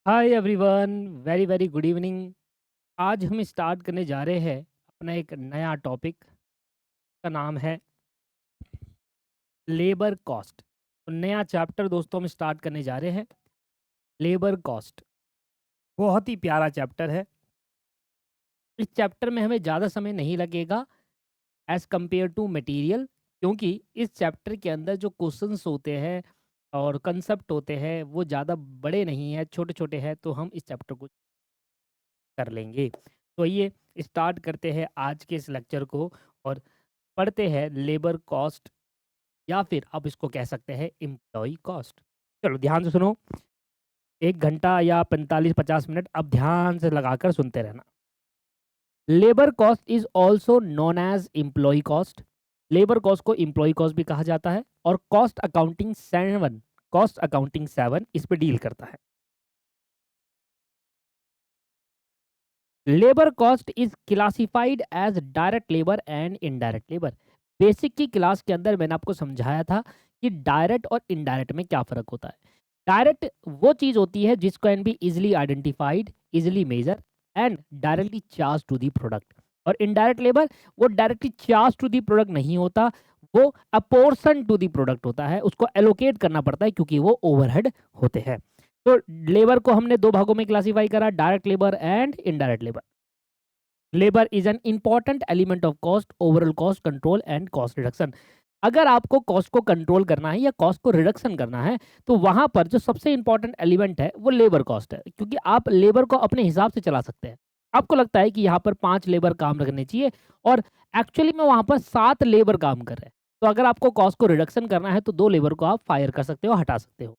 Hi everyone, very very good evening. आज हम start करने जा रहे हैं अपना एक नया टॉपिक। का नाम है लेबर कॉस्ट। तो नया चैप्टर दोस्तों हम स्टार्ट करने जा रहे हैं, लेबर कॉस्ट। बहुत ही प्यारा चैप्टर है। इस चैप्टर में हमें ज़्यादा समय नहीं लगेगा एज़ कम्पेयर टू मटेरियल, क्योंकि इस चैप्टर के अंदर जो क्वेश्चंस होते हैं और कंसेप्ट होते हैं वो ज़्यादा बड़े नहीं हैं, छोटे छोटे हैं, तो हम इस चैप्टर को कर लेंगे। तो ये स्टार्ट करते हैं आज के इस लेक्चर को और पढ़ते हैं लेबर कॉस्ट, या फिर आप इसको कह सकते हैं एम्प्लॉय कॉस्ट। चलो ध्यान से सुनो, 1 घंटा या 45-50 मिनट अब ध्यान से लगाकर सुनते रहना। Labour cost is also known as employ cost. Labour cost को एम्प्लॉय कॉस्ट भी कहा जाता है और कॉस्ट अकाउंटिंग 7 इस पे डील करता है। Labour cost is classified as direct labour and indirect labour. Basic की क्लास के अंदर मैंने आपको समझाया था कि डायरेक्ट और इनडायरेक्ट में क्या फर्क होता है। डायरेक्ट वो चीज होती है जिसको can be easily identified, easily measure and directly charge to the product. और इनडायरेक्ट लेबर वो directly charge to the product नहीं होता, वो अपोर्सन टू दी प्रोडक्ट होता है, उसको एलोकेट करना पड़ता है क्योंकि वो ओवरहेड होते हैं। तो लेबर को हमने दो भागों में क्लासिफाई करा, direct labour and indirect labour. Labour is an important element of cost, overall cost control and cost reduction. अगर आपको कॉस्ट को कंट्रोल करना है या कॉस्ट को रिडक्शन करना है तो वहां पर जो सबसे इंपॉर्टेंट एलिमेंट है वो लेबर कॉस्ट है, क्योंकि आप लेबर को अपने हिसाब से चला सकते हैं। आपको लगता है कि यहाँ पर 5 लेबर काम रखने चाहिए और एक्चुअली में वहां पर 7 लेबर काम कर रहे हैं, तो अगर आपको कॉस्ट को रिडक्शन करना है तो 2 लेबर को आप फायर कर सकते हो, हटा सकते हो।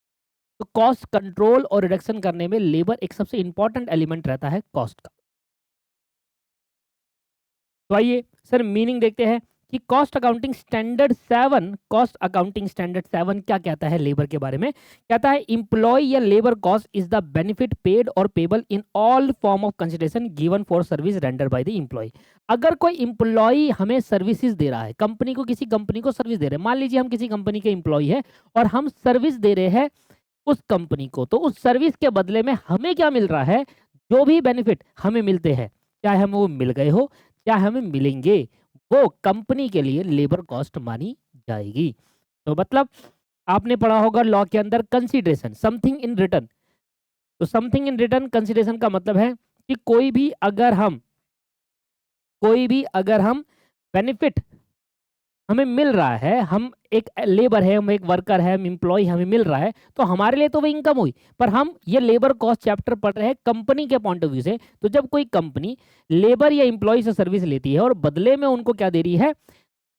तो कॉस्ट कंट्रोल और रिडक्शन करने में लेबर एक सबसे इंपॉर्टेंट एलिमेंट रहता है कॉस्ट का। तो आइए सर मीनिंग देखते हैं कि कॉस्ट अकाउंटिंग स्टैंडर्ड 7 क्या कहता है लेबर के बारे में। कहता है एम्प्लॉय या labour cost is the benefit paid or payable in all form of consideration given for service render by the employ. अगर कोई एम्प्लॉय हमें सर्विसेज दे रहा है, कंपनी को, किसी कंपनी को सर्विस दे रहे हैं, मान लीजिए हम किसी कंपनी के एम्प्लॉय है और हम सर्विस दे रहे हैं उस कंपनी को, तो उस सर्विस के बदले में हमें क्या मिल रहा है, जो भी बेनिफिट हमें मिलते हैं, चाहे हमें वो मिल गए हो चाहे हमें मिलेंगे, वो कंपनी के लिए लेबर कॉस्ट मानी जाएगी। तो मतलब आपने पढ़ा होगा लॉ के अंदर कंसीडरेशन, समथिंग इन रिटर्न। तो समथिंग इन रिटर्न कंसीडरेशन का मतलब है कि कोई भी अगर हम बेनिफिट हमें मिल रहा है, हम एक लेबर है, हम एक वर्कर है, हम एम्प्लॉय, हमें मिल रहा है, तो हमारे लिए तो वो इनकम हुई। पर हम ये लेबर कॉस्ट चैप्टर पढ़ रहे हैं कंपनी के पॉइंट ऑफ व्यू से। तो जब कोई कंपनी लेबर या एम्प्लॉय से सर्विस लेती है और बदले में उनको क्या दे रही है,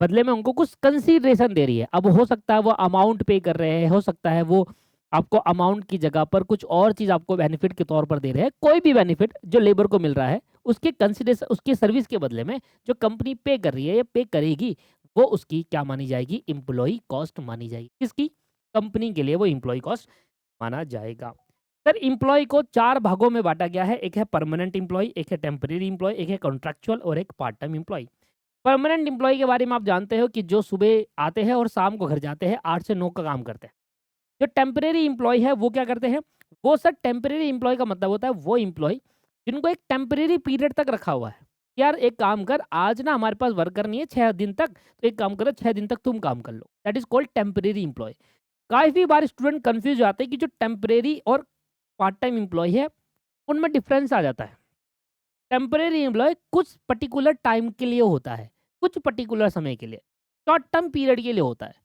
बदले में उनको कुछ कंसीडरेशन दे रही है। अब हो सकता है वो अमाउंट पे कर रहे हैं, हो सकता है वो आपको अमाउंट की जगह पर कुछ और चीज आपको बेनिफिट के तौर पर दे रहे हैं। कोई भी बेनिफिट जो लेबर को मिल रहा है उसके कंसीडरेशन, उसकी सर्विस के बदले में जो कंपनी पे कर रही है या पे करेगी, वो उसकी क्या मानी जाएगी, एम्प्लॉय कॉस्ट मानी जाएगी। किसकी, कंपनी के लिए वो एम्प्लॉय कॉस्ट माना जाएगा। सर एम्प्लॉय को 4 भागों में बांटा गया है, एक है परमानेंट एम्प्लॉय, एक है टेम्परेरी एम्प्लॉय, एक है कॉन्ट्रेक्चुअल और एक part time employ. Permanent employ के बारे में आप जानते हो कि जो सुबह आते हैं और शाम को घर जाते हैं, 8 से 9 का काम करते हैं। जो टेम्परेरी एम्प्लॉय है वो क्या करते हैं, वो सर टेम्परेरी एम्प्लॉय का मतलब होता है वो एम्प्लॉय जिनको एक टेम्परेरी पीरियड तक रखा हुआ है। यार एक काम कर, आज ना हमारे पास वर्कर नहीं है 6 दिन तक, तो एक काम करो 6 दिन तक तुम काम कर लो, that is called temporary employ. काफी बार स्टूडेंट कंफ्यूज हो जाते हैं कि जो टेम्परेरी और पार्ट टाइम एम्प्लॉय है उनमें डिफरेंस आ जाता है। टेम्परेरी एम्प्लॉय कुछ पर्टिकुलर टाइम के लिए होता है, कुछ पर्टिकुलर समय के लिए, शॉर्ट टर्म पीरियड के लिए होता है,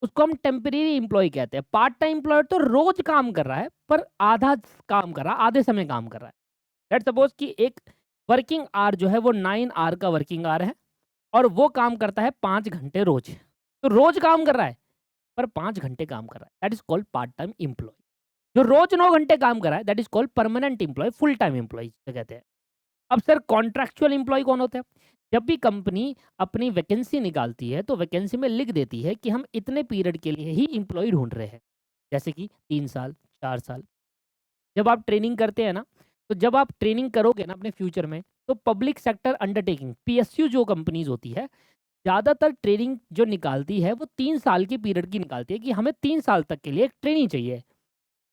उसको हम टेम्परेरी एम्प्लॉय कहते हैं। पार्ट टाइम एम्प्लॉय तो रोज काम कर रहा है पर आधा काम कर रहा है, आधे समय काम कर रहा है। लेट्स सपोज कि एक वर्किंग आवर जो है वो 9 आवर का वर्किंग आवर है और वो काम करता है 5 घंटे रोज, तो रोज काम कर रहा है पर 5 घंटे काम कर रहा है, that is called part time employ. जो रोज 9 घंटे काम कर रहा है that is called permanent employ, full time employ कहते हैं। अब सर कॉन्ट्रैक्चुअल एम्प्लॉय कौन होते हैं, जब भी कंपनी अपनी वैकेंसी निकालती है तो वैकेंसी में लिख देती है कि हम इतने पीरियड के लिए ही एम्प्लॉय ढूंढ रहे हैं, जैसे कि 3 साल, 4 साल। जब आप ट्रेनिंग करते हैं ना, तो जब आप ट्रेनिंग करोगे ना अपने फ्यूचर में, तो पब्लिक सेक्टर अंडरटेकिंग पीएसयू जो कंपनीज होती है, ज़्यादातर ट्रेनिंग जो निकालती है वो 3 साल की पीरियड की निकालती है कि हमें 3 साल तक के लिए ट्रेनिंग चाहिए।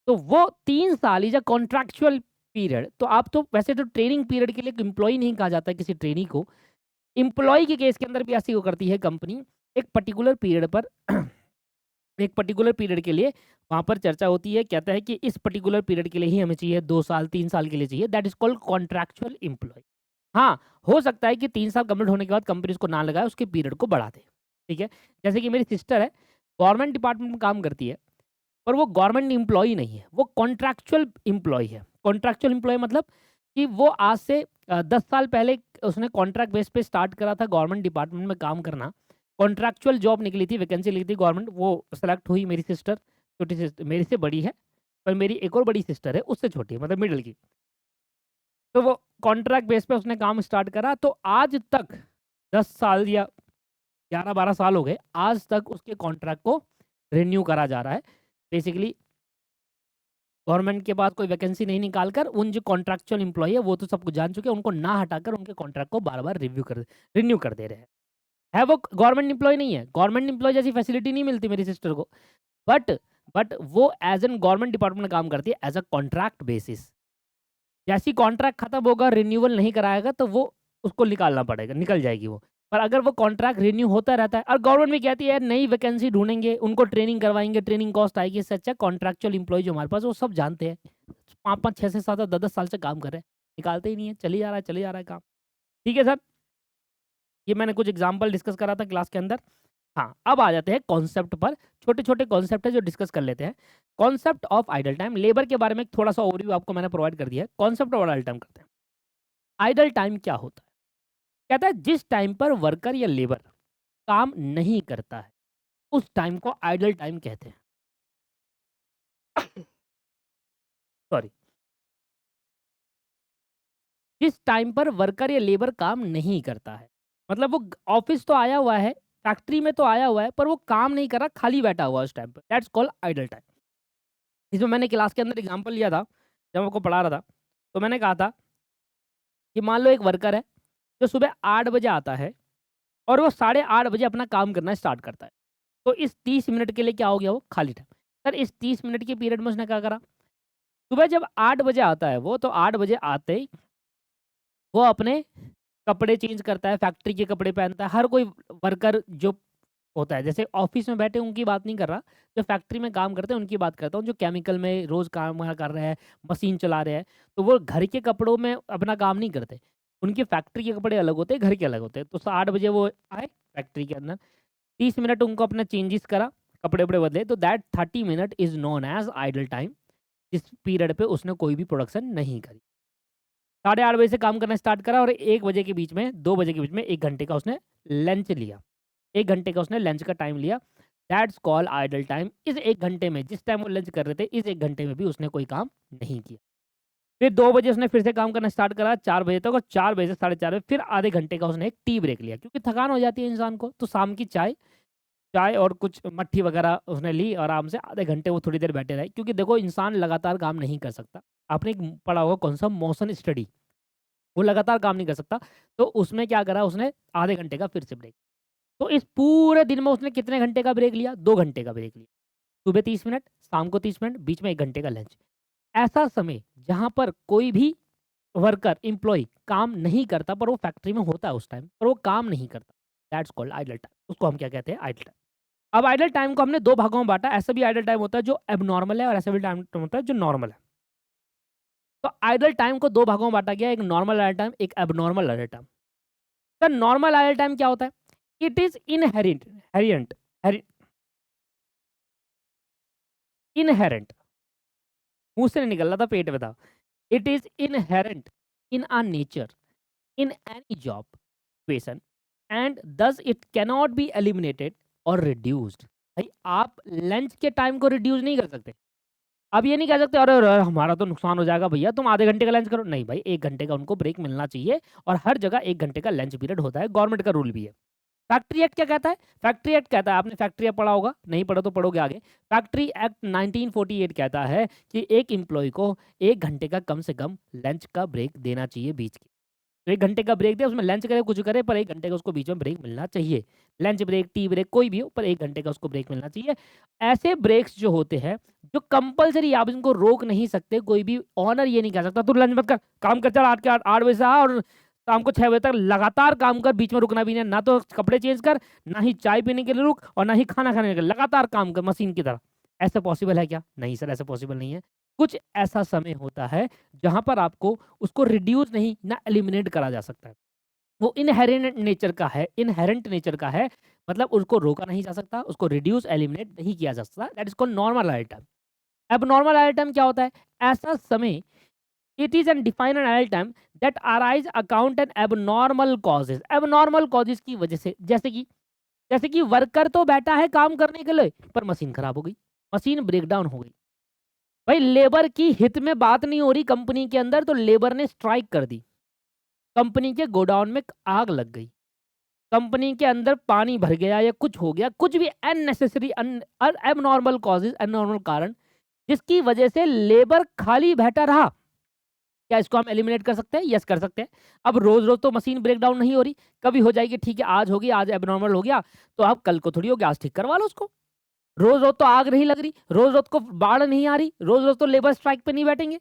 तो वो 3 साल इज अ कॉन्ट्रैक्चुअल पीरियड। तो आप तो वैसे तो ट्रेनिंग पीरियड के लिए एम्प्लॉय नहीं कहा जाता है किसी ट्रेनी को। एम्प्लॉय के केस के अंदर भी ऐसी वो करती है कंपनी, एक पर्टिकुलर पीरियड पर एक पर्टिकुलर पीरियड के लिए वहाँ पर चर्चा होती है, कहता है कि इस पर्टिकुलर पीरियड के लिए ही हमें चाहिए, 2 साल 3 साल के लिए चाहिए, that is called contractual employ. हाँ, हो सकता है कि 3 साल कंप्लीट होने के बाद कंपनी उसको ना लगाए, उसके पीरियड को बढ़ा दे, ठीक है? जैसे कि मेरी सिस्टर है, गवर्नमेंट डिपार्टमेंट में काम करती है, पर वो गवर्नमेंट एम्प्लॉयी नहीं है, वो कॉन्ट्रैक्चुअल एम्प्लॉयी है। कॉन्ट्रैक्चुअल एम्प्लॉयी मतलब कि वो आज से 10 साल पहले उसने कॉन्ट्रैक्ट बेस पे स्टार्ट करा था गवर्नमेंट डिपार्टमेंट में काम करना। कॉन्ट्रैक्चुअल जॉब निकली थी, वैकेंसी निकली थी गवर्नमेंट, वो सेलेक्ट हुई। मेरी सिस्टर, छोटी सिस्टर मेरे से बड़ी है, पर मेरी एक और बड़ी सिस्टर है, उससे छोटी है, मतलब मिडल की। तो वो कॉन्ट्रैक्ट बेस पे उसने काम स्टार्ट करा, तो आज तक 10 साल या 11-12 साल हो गए, आज तक उसके कॉन्ट्रैक्ट को रिन्यू करा जा रहा है। बेसिकली गवर्नमेंट के पास कोई वैकेंसी नहीं निकाल कर उन जो कॉन्ट्रैक्चुअल एम्प्लॉई है वो तो सब कुछ जान चुके हैं, उनको ना हटाकर उनके कॉन्ट्रैक्ट को बार-बार रिन्यू कर दे रहे हैं। वो गवर्नमेंट एम्प्लॉय नहीं है, गवर्नमेंट एम्प्लॉय जैसी फैसिलिटी नहीं मिलती मेरी सिस्टर को, बट वो एज़ एन गवर्नमेंट डिपार्टमेंट में काम करती है एज़ अ कॉन्ट्रैक्ट बेसिस। जैसे ही कॉन्ट्रैक्ट खत्म होगा, रिन्यूअल नहीं कराएगा, तो वो उसको निकालना पड़ेगा, निकल जाएगी वो। पर अगर वो कॉन्ट्रैक्ट रिन्यू होता रहता है और गवर्नमेंट भी कहती है नई वैकेंसी ढूँढेंगे, उनको ट्रेनिंग करवाएँगे, ट्रेनिंग कॉस्ट आएगी, इससे अच्छा कॉन्ट्रैक्चुअल एम्प्लॉयी जो हमारे पास है, वो सब जानते हैं। 5-5, 6-6, 7-7, 10-10 साल से काम कर रहे हैं, निकालते ही नहीं है, चली जा रहा है, चले जा रहा है काम। ठीक है सर? ये मैंने कुछ एग्ज़ाम्पल डिस्कस करा था क्लास के अंदर। हाँ, अब आ जाते हैं कॉन्सेप्ट पर। छोटे-छोटे कॉन्सेप्ट है जो डिस्कस कर लेते हैं। Concept of idle time, labour के बारे में थोड़ा-सा ओवरव्यू आपको मैंने प्रोवाइड कर दिया है। कॉन्सेप्ट ऑफ आइडल टाइम करते हैं। आइडल टाइम क्या होता है? कहता है जिस टाइम पर वर्कर या लेबर काम नहीं करता है, उस टाइम को आइडल टाइम कहते हैं। सॉरी। जिस टाइम पर वर्कर या लेबर काम नहीं करता है, मतलब वो ऑफिस तो आया हुआ है, फैक्ट्री में तो आया हुआ है, पर वो काम नहीं कर रहा, खाली बैठा हुआ है उस टाइम पर, दैट्स कॉल्ड आइडल टाइम। इसमें मैंने क्लास के अंदर एग्जांपल लिया था, जब आपको पढ़ा रहा था, तो मैंने कहा था कि मान लो एक वर्कर है जो सुबह 8 बजे आता है और वो 8:30 बजे अपना काम करना स्टार्ट करता है। तो इस 30 मिनट के लिए क्या हो गया, वो खाली टाइम। सर इस 30 मिनट के पीरियड में उसने क्या करा, सुबह जब 8 बजे आता है वो, तो 8 बजे आते ही वो अपने कपड़े चेंज करता है, फैक्ट्री के कपड़े पहनता है। हर कोई वर्कर जो होता है, जैसे ऑफिस में बैठे उनकी बात नहीं कर रहा, जो फैक्ट्री में काम करते हैं उनकी बात करता हूँ, जो केमिकल में रोज़ काम कर रहे हैं, मशीन चला रहे हैं, तो वो घर के कपड़ों में अपना काम नहीं करते। उनकी फैक्ट्री के कपड़े अलग होते हैं, घर के अलग होते हैं। तो 8 बजे वो आए फैक्ट्री के अंदर, 30 मिनट उनको अपना चेंजेस करा, कपड़े-वपड़े बदले, तो that 30 minute is known as idle time. जिस पीरियड पे उसने कोई भी प्रोडक्शन नहीं करी। 8:30 बजे से काम करना स्टार्ट करा और 1 बजे के बीच में, 2 बजे के बीच में 1 घंटे का उसने लंच लिया। 1 घंटे का उसने लंच का टाइम लिया, दैट्स कॉल्ड आइडल टाइम। इस 1 घंटे में, जिस टाइम वो लंच कर रहे थे, इस 1 घंटे में भी उसने कोई काम नहीं किया। फिर 2 बजे उसने फिर से काम करना स्टार्ट करा 4 बजे तक, और 4 बजे से 4:30 बजे फिर आधे घंटे का उसने एक टी ब्रेक लिया, क्योंकि थकान हो जाती है इंसान को, तो शाम की चाय चाय और कुछ मट्ठी वगैरह उसने ली, आराम से आधे घंटे वो थोड़ी देर बैठे रहे, क्योंकि देखो इंसान लगातार काम नहीं कर सकता। आपने एक पढ़ा होगा कौन सा, मोशन स्टडी, वो लगातार काम नहीं कर सकता। तो उसमें क्या करा उसने, आधे घंटे का फिर से ब्रेक। तो इस पूरे दिन में उसने कितने घंटे का ब्रेक लिया, 2 घंटे का ब्रेक लिया। सुबह 30 मिनट, शाम को 30 मिनट, बीच में 1 घंटे का लंच। ऐसा समय जहाँ पर कोई भी वर्कर, एम्प्लॉयी काम नहीं करता, पर वो फैक्ट्री में होता है उस टाइम, पर वो काम नहीं करता, दैट्स कॉल्ड आइडल टाइम। उसको हम क्या कहते हैं, आइडल टाइम। अब आइडल टाइम को हमने 2 भागों में बाँटा, ऐसा भी आइडल टाइम होता है जो एबनॉर्मल है, और ऐसा भी टाइम होता है जो नॉर्मल है। तो आइडल टाइम को 2 भागों में बाँटा गया, एक नॉर्मल आइडल टाइम, एक एबनॉर्मल आइडल टाइम। तो नॉर्मल आइडल टाइम क्या होता है? इट इज़ इनहेरेंट हेरिएंट हेरि इनहेरेंट, मुँह से नहीं निकल रहा था, पेट में था। It is inherent in a nature, in any job situation, and thus it cannot be eliminated और रिड्यूस्ड। भाई आप लंच के टाइम को रिड्यूस नहीं कर सकते। अब ये नहीं कह सकते, अरे अरे हमारा तो नुकसान हो जाएगा भैया, तुम आधे घंटे का लंच करो। नहीं भाई, 1 घंटे का उनको ब्रेक मिलना चाहिए, और हर जगह 1 घंटे का लंच पीरियड होता है, गवर्नमेंट का रूल भी है। फैक्ट्री एक्ट क्या कहता है? फैक्ट्री एक्ट कहता है, आपने फैक्ट्री एक्ट पढ़ा होगा, नहीं पढ़ा तो पढ़ोगे आगे। फैक्ट्री एक्ट 1948 कहता है कि एक एम्प्लॉय को 1 घंटे का कम से कम लंच का ब्रेक देना चाहिए बीच के। तो 1 घंटे का ब्रेक दे, उसमें लंच करे, कुछ करे, पर 1 घंटे का उसको बीच में ब्रेक मिलना चाहिए। लंच ब्रेक, टी ब्रेक कोई भी हो, पर 1 घंटे का उसको ब्रेक मिलना चाहिए। ऐसे ब्रेक्स जो होते हैं, जो कंपल्सरी, आप इनको रोक नहीं सकते, कोई भी ओनर ये नहीं कह सकता तू लंच मत कर, काम कर, चल 8 के 8 बजे से आ और शाम को 6 बजे तक लगातार काम कर, बीच में रुकना भी नहीं, ना तो कपड़े चेंज कर, ना ही चाय पीने के लिए रुक, और ना ही खाना खाने के लिए, लगातार काम कर मशीन की तरह। ऐसा पॉसिबल है क्या? नहीं सर, ऐसा पॉसिबल नहीं है। कुछ ऐसा समय होता है जहां पर आपको उसको रिड्यूस नहीं ना एलिमिनेट करा जा सकता है। वो इनहेरेंट नेचर का है, इनहेरेंट नेचर का है, मतलब उसको रोका नहीं जा सकता, उसको रिड्यूस एलिमिनेट नहीं किया जा सकता। That is called normal idle time. Abnormal idle time क्या होता है? ऐसा समय, it is an defined an idle time that arise account an abnormal causes. Abnormal causes की वजह से, जैसे कि वर्कर तो बैठा है काम करने के लिए, पर मशीन खराब हो गई, मशीन ब्रेकडाउन हो गई। भाई लेबर की हित में बात नहीं हो रही कंपनी के अंदर, तो लेबर ने स्ट्राइक कर दी, कंपनी के गोडाउन में आग लग गई, कंपनी के अंदर पानी भर गया या कुछ हो गया, कुछ भी अननेसेसरी एबनॉर्मल कॉजेज, एबनॉर्मल कारण, जिसकी वजह से लेबर खाली बैठा रहा। क्या इसको हम एलिमिनेट कर सकते हैं? यस, कर सकते हैं। अब रोज रोज तो मशीन ब्रेकडाउन नहीं हो रही, कभी हो जाएगी, ठीक है, आज होगी, आज एबनॉर्मल हो गया, तो आप कल को थोड़ी होगी, आज ठीक करवा लो उसको। रोज रोज तो आग नहीं लग रही, रोज रोज को बाढ़ नहीं आ रही, रोज रोज तो लेबर स्ट्राइक पे नहीं बैठेंगे।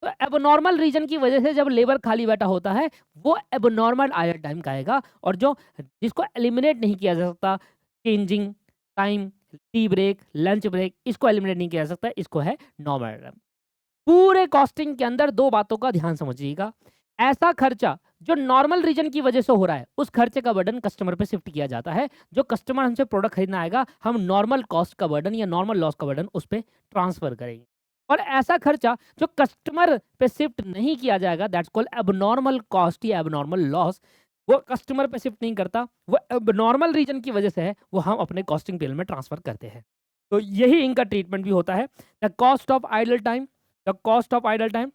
तो एबनॉर्मल रीजन की वजह से जब लेबर खाली बैठा होता है, वो एबनॉर्मल आइडल टाइम कहेगा। और जो जिसको एलिमिनेट नहीं किया जा सकता, changing time, tea break, lunch break, इसको एलिमिनेट नहीं किया जा सकता, इसको है नॉर्मल आइडल टाइम। पूरे कॉस्टिंग के अंदर दो बातों का ध्यान समझिएगा। ऐसा खर्चा जो नॉर्मल रीजन की वजह से हो रहा है, उस खर्चे का बर्डन कस्टमर पे शिफ्ट किया जाता है। जो कस्टमर हमसे प्रोडक्ट खरीदना आएगा, हम नॉर्मल कॉस्ट का बर्डन या नॉर्मल लॉस का बर्डन उस पर ट्रांसफर करेंगे। और ऐसा खर्चा जो कस्टमर पे शिफ्ट नहीं किया जाएगा, दैट्स कॉल्ड एबनॉर्मल कॉस्ट या एबनॉर्मल लॉस, वो कस्टमर पे शिफ्ट नहीं करता, वो एबनॉर्मल रीजन की वजह से है, वो हम अपने कॉस्टिंग टेबल में ट्रांसफर करते हैं। तो यही इनका ट्रीटमेंट भी होता है। The cost of idle time, the cost of idle time,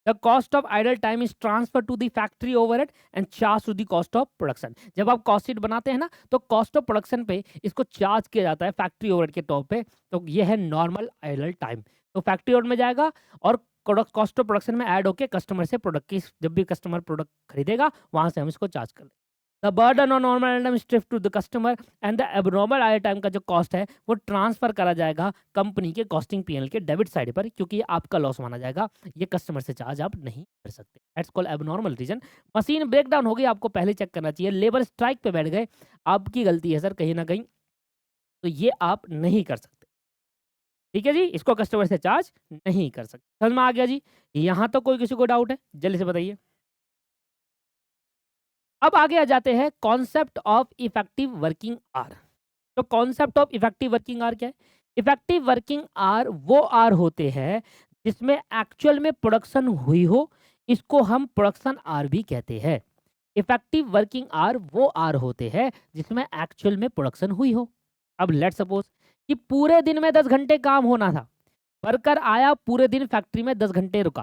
the cost of idle time is transferred to the factory overhead and charged to the cost of production। जब आप कॉस्ट शीट बनाते हैं ना, तो cost of production पे इसको charge किया जाता है फैक्ट्री ओवरहेड के टॉप पे। तो ये है नॉर्मल आइडल टाइम। तो फैक्ट्री ओवरहेड में जाएगा और कॉस्ट ऑफ प्रोडक्शन में ऐड होके कस्टमर से प्रोडक्ट की, जब भी कस्टमर प्रोडक्ट खरीदेगा, वहां से हम इसको चार्ज कर लेंगे। The burden on normal item is shift to the customer and the abnormal item का जो कॉस्ट है, वो ट्रांसफर करा जाएगा कंपनी के कॉस्टिंग पीएनएल के डेबिट साइड पर, क्योंकि ये आपका लॉस माना जाएगा, ये कस्टमर से चार्ज आप नहीं कर सकते। That's called abnormal reason. Machine breakdown हो गई, आपको पहले चेक करना चाहिए। लेबर स्ट्राइक पे बैठ गए, आपकी गलती है सर कहीं ना कहीं, तो ये आप नहीं कर सकते। ठीक है जी, इसको कस्टमर से चार्ज नहीं कर सकते। समझ में आ गया जी? यहाँ तो कोई किसी को डाउट है? जल्दी से बताइए। अब आगे आ जाते हैं concept of effective working hour. तो concept of effective working hour क्या है? इफेक्टिव वर्किंग आवर वो आवर होते हैं जिसमें एक्चुअल में प्रोडक्शन हुई हो, इसको हम प्रोडक्शन आवर भी कहते हैं। इफेक्टिव वर्किंग आवर वो आवर होते हैं जिसमें एक्चुअल में प्रोडक्शन हुई हो। अब लेट सपोज कि पूरे दिन में 10 घंटे काम होना था, वर्कर आया, पूरे दिन फैक्ट्री में 10 घंटे रुका,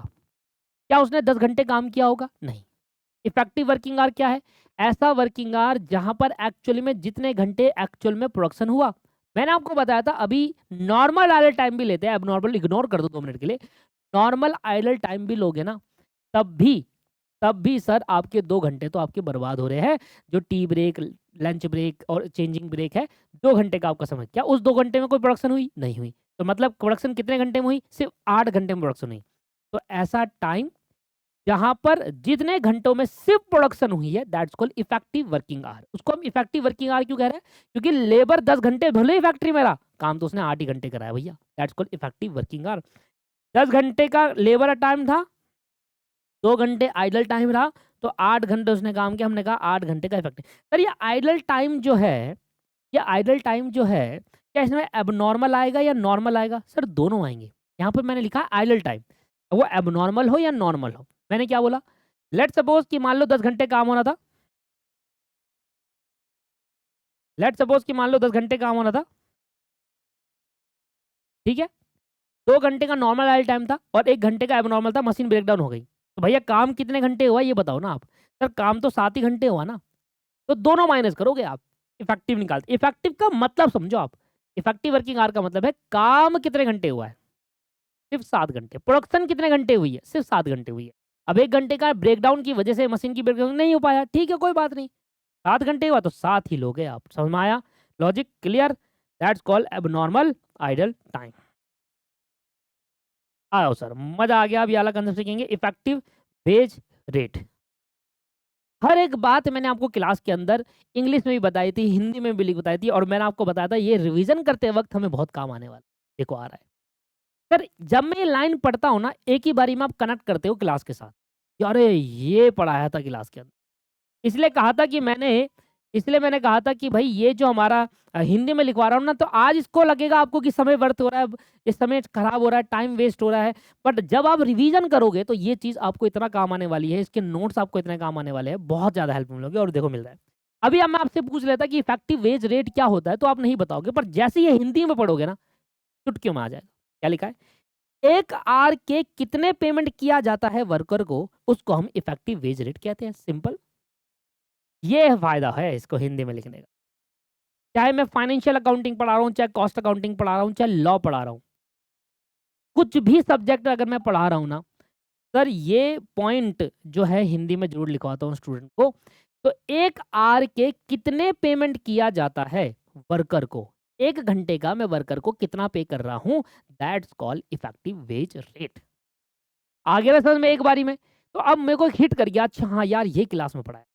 क्या उसने 10 घंटे काम किया होगा? नहीं। इफेक्टिव वर्किंग आवर क्या है? ऐसा वर्किंग आवर जहां पर एक्चुअली में जितने घंटे एक्चुअल में प्रोडक्शन हुआ। मैंने आपको बताया था अभी, नॉर्मल आइडल टाइम भी लेते हैं, अब नॉर्मल इग्नोर कर दो 2 मिनट के लिए। नॉर्मल आइडल टाइम भी लोगे ना, तब भी सर आपके 2 घंटे तो आपके बर्बाद हो रहे हैं। जो टी ब्रेक, लंच ब्रेक और चेंजिंग ब्रेक है, 2 घंटे का आपका समय, क्या उस 2 घंटे में कोई प्रोडक्शन हुई? नहीं हुई। तो मतलब प्रोडक्शन कितने घंटे में हुई? सिर्फ 8 घंटे में प्रोडक्शन हुई। तो ऐसा टाइम जहां पर जितने घंटों में सिर्फ प्रोडक्शन हुई है, that's called effective working our. उसको हम इफेक्टिव वर्किंग आवर क्यों कह रहे हैं? क्योंकि लेबर 10 घंटे भले ही फैक्ट्री में रहा, काम तो उसने 8 ही घंटे कराया भैया। That's called effective working our. 10 घंटे का लेबर टाइम था, 2 घंटे आइडल टाइम रहा, तो 8 घंटे उसने काम किया। हमने कहा 8 घंटे का इफेक्टिव। सर ये आइडल टाइम जो है, ये आइडल टाइम जो है, क्या इसमें एबनॉर्मल आएगा या नॉर्मल आएगा? सर दोनों आएंगे। यहाँ पर मैंने लिखा आइडल टाइम, वो एबनॉर्मल हो या नॉर्मल हो। मैंने क्या बोला? लेट सपोज कि मान लो 10 घंटे काम होना था, लेट सपोज कि मान लो 10 घंटे काम होना था, ठीक है। 2 घंटे का नॉर्मल आइडल टाइम था और 1 घंटे का एबनॉर्मल था, मशीन ब्रेकडाउन हो गई। तो भैया काम कितने घंटे हुआ ये बताओ ना आप। सर काम तो 7 ही घंटे हुआ ना। तो दोनों माइनस करोगे आप, इफेक्टिव निकालते। इफेक्टिव का मतलब समझो आप, इफेक्टिव वर्किंग आवर का मतलब है काम कितने घंटे हुआ है। सिर्फ 7 घंटे। प्रोडक्शन कितने घंटे हुई है? सिर्फ 7 घंटे हुई है। अब 1 घंटे का ब्रेकडाउन की वजह से मशीन की ब्रेकडाउन नहीं हो पाया, ठीक है कोई बात नहीं। 7 घंटे हुआ तो 7 ही लोगे आप। समझ में आया? Logic clear? That's called abnormal idle time. आओ सर, मजा आ गया। अब ये वाला कंसेप्ट सीखेंगे, इफेक्टिव वेज रेट। हर एक बात मैंने आपको क्लास के अंदर इंग्लिश में भी बताई थी, हिंदी में भी बताई थी, और मैंने आपको बताया था ये रिवीजन करते वक्त हमें बहुत काम आने वाला। देखो आ रहा है सर, जब मैं ये लाइन पढ़ता हूँ ना, एक ही बारी में आप कनेक्ट करते हो क्लास के साथ कि अरे ये पढ़ाया था क्लास के अंदर। इसलिए मैंने कहा था कि भाई ये जो हमारा हिंदी में लिखवा रहा हूँ ना, तो आज इसको लगेगा आपको कि समय व्यर्थ हो रहा है, इस समय खराब हो रहा है, टाइम वेस्ट हो रहा है, बट जब आप रिवीजन करोगे तो ये चीज़ आपको इतना काम आने वाली है, इसके नोट्स आपको इतने काम आने वाले हैं, बहुत ज़्यादा हेल्प मिलोगे। और देखो मिल रहा है। अभी अब मैं आपसे पूछ लेता कि इफेक्टिव वेज रेट क्या होता है, तो आप नहीं बताओगे, पर जैसे ये हिंदी में पढ़ोगे ना, चुटकियों में आ जाएगा। क्या लिखा है? 1 आवर के कितने पेमेंट किया जाता है वर्कर को, उसको हम इफेक्टिव वेज रेट कहते हैं। सिंपल, ये फायदा है इसको हिंदी में लिखने का। चाहे मैं फाइनेंशियल अकाउंटिंग पढ़ा रहा हूँ, चाहे कॉस्ट अकाउंटिंग पढ़ा रहा हूँ, चाहे लॉ पढ़ा रहा हूँ, कुछ भी सब्जेक्ट अगर मैं पढ़ा रहा हूँ ना सर, ये पॉइंट जो है हिंदी में जरूर लिखवाता हूँ स्टूडेंट को। तो 1 आवर के कितने पेमेंट किया जाता है वर्कर को, 1 घंटे का मैं वर्कर को कितना पे कर रहा हूँ, that's called effective wage rate. आ गया ना समझ में एक बारी में? तो अब मेरे को हिट कर गया, अच्छा हाँ यार ये क्लास में पढ़ा है।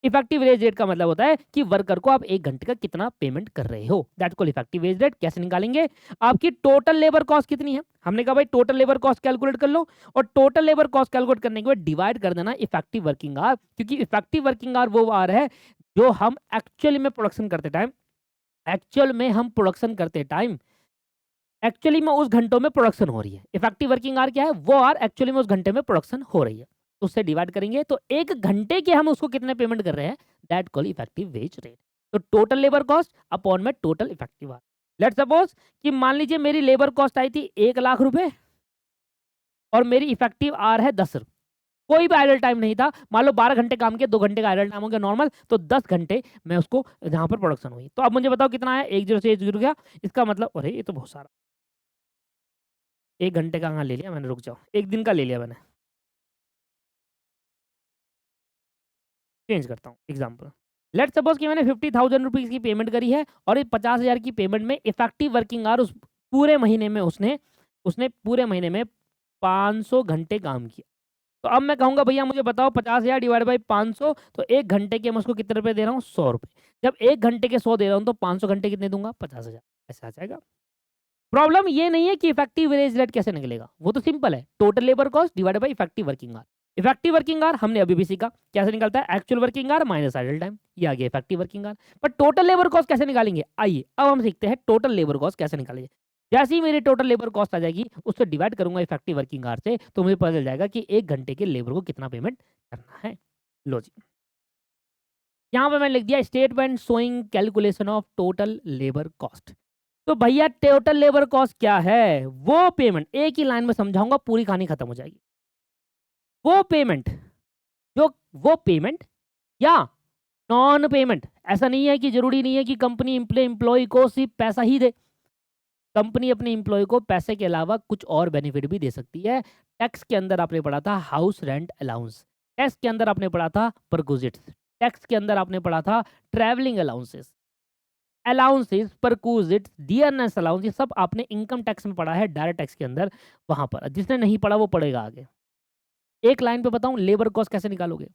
इफेक्टिव वेज रेट का मतलब होता है कि वर्कर को आप 1 घंटे का कितना पेमेंट कर रहे हो, that's called effective wage rate. कैसे निकालेंगे? आपकी टोटल लेबर कॉस्ट कितनी है, हमने कहा भाई टोटल लेबर कॉस्ट कैलकुलेट कर लो, और टोटल लेबर कॉस्ट कैलकुलेट करने के बाद डिवाइड कर देना इफेक्टिव वर्किंग आवर, क्योंकि इफेक्टिव वर्किंग आवर वो आवर है जो हम एक्चुअली में प्रोडक्शन करते टाइम, एक्चुअली में उस घंटों में प्रोडक्शन हो रही है। इफेक्टिव वर्किंग आवर क्या है? वो आवर एक्चुअली में उस घंटे में प्रोडक्शन हो रही है, तो उससे डिवाइड करेंगे, तो 1 घंटे के हम उसको कितने पेमेंट कर रहे हैं, that call effective wage rate. तो टोटल लेबर कॉस्ट अपॉन में total effective hour. Let's suppose कि मान लीजिए मेरी लेबर कॉस्ट आई थी 1 लाख रुपए और मेरी इफेक्टिव आवर है 10 रुपए। कोई भी आइडल टाइम नहीं था, मान लो 12 घंटे काम किया, 2 घंटे का आइडल टाइम हो गया नॉर्मल, तो 10 घंटे मैं उसको जहां पर प्रोडक्शन हुई। तो अब मुझे बताओ कितना है, 1 0 से 1 0 गया, इसका मतलब अरे ये तो बहुत सारा। 1 घंटे का कहाँ ले लिया मैंने, रुक जाओ, 1 दिन का ले लिया मैंने। चेंज करता हूँ एग्जाम्पल। लेट्स सपोज कि मैंने 50,000 रुपीज़ की पेमेंट करी है, और ये 50,000 की पेमेंट में इफेक्टिव वर्किंग आवर उस पूरे महीने में उसने उसने पूरे महीने में 500 घंटे काम किया। तो अब मैं कहूँगा भैया मुझे बताओ 50,000 डिवाइड बाई 500, तो 1 घंटे के मैं उसको कितने रुपए दे रहा हूँ, 100 रुपए। जब 1 घंटे के 100 दे रहा हूँ तो 500 घंटे कितने दूंगा, 50,000। ऐसा आ जाएगा। प्रॉब्लम ये नहीं है कि इफेक्टिव वेज रेट कैसे निकलेगा, वो तो सिंपल है, total labour cost divided by effective working our. Effective working our हमने अभी भी सीखा कैसे निकलता है, actual working hour minus idle time, ये आ गया इफेक्टिव वर्किंग आवर। पर टोटल लेबर कॉस्ट कैसे निकालेंगे, आइए अब हम सीखते हैं टोटल लेबर कॉस्ट कैसे निकालेंगे। जैसे ही मेरी टोटल लेबर कॉस्ट आ जाएगी, उससे डिवाइड करूंगा इफेक्टिव वर्किंग आवर से, तो मुझे पता चल जाएगा कि 1 घंटे के लेबर को कितना पेमेंट करना है। लो जी, यहाँ पे मैंने लिख दिया statement showing calculation of total labour cost. तो भैया टोटल लेबर कॉस्ट क्या है, वो पेमेंट, एक ही लाइन में समझाऊंगा पूरी कहानी खत्म हो जाएगी। वो पेमेंट जो वो पेमेंट या नॉन पेमेंट, ऐसा नहीं है कि जरूरी नहीं है कि कंपनी एम्प्लॉय को सिर्फ पैसा ही दे, कंपनी अपने एम्प्लॉय को पैसे के अलावा कुछ और बेनिफिट भी दे सकती है। टैक्स के अंदर आपने पढ़ा था हाउस रेंट अलाउंस, टैक्स के अंदर आपने पढ़ा था परक्विजिट्स, टैक्स के अंदर आपने पढ़ा था travelling allowances, allowances, perquisites, dearness allowance, ये सब आपने इनकम टैक्स में पढ़ा है, डायरेक्ट टैक्स के अंदर। वहां पर जिसने नहीं पढ़ा वो पढ़ेगा आगे। एक लाइन पे बताऊं लेबर कॉस्ट कैसे निकालोगे,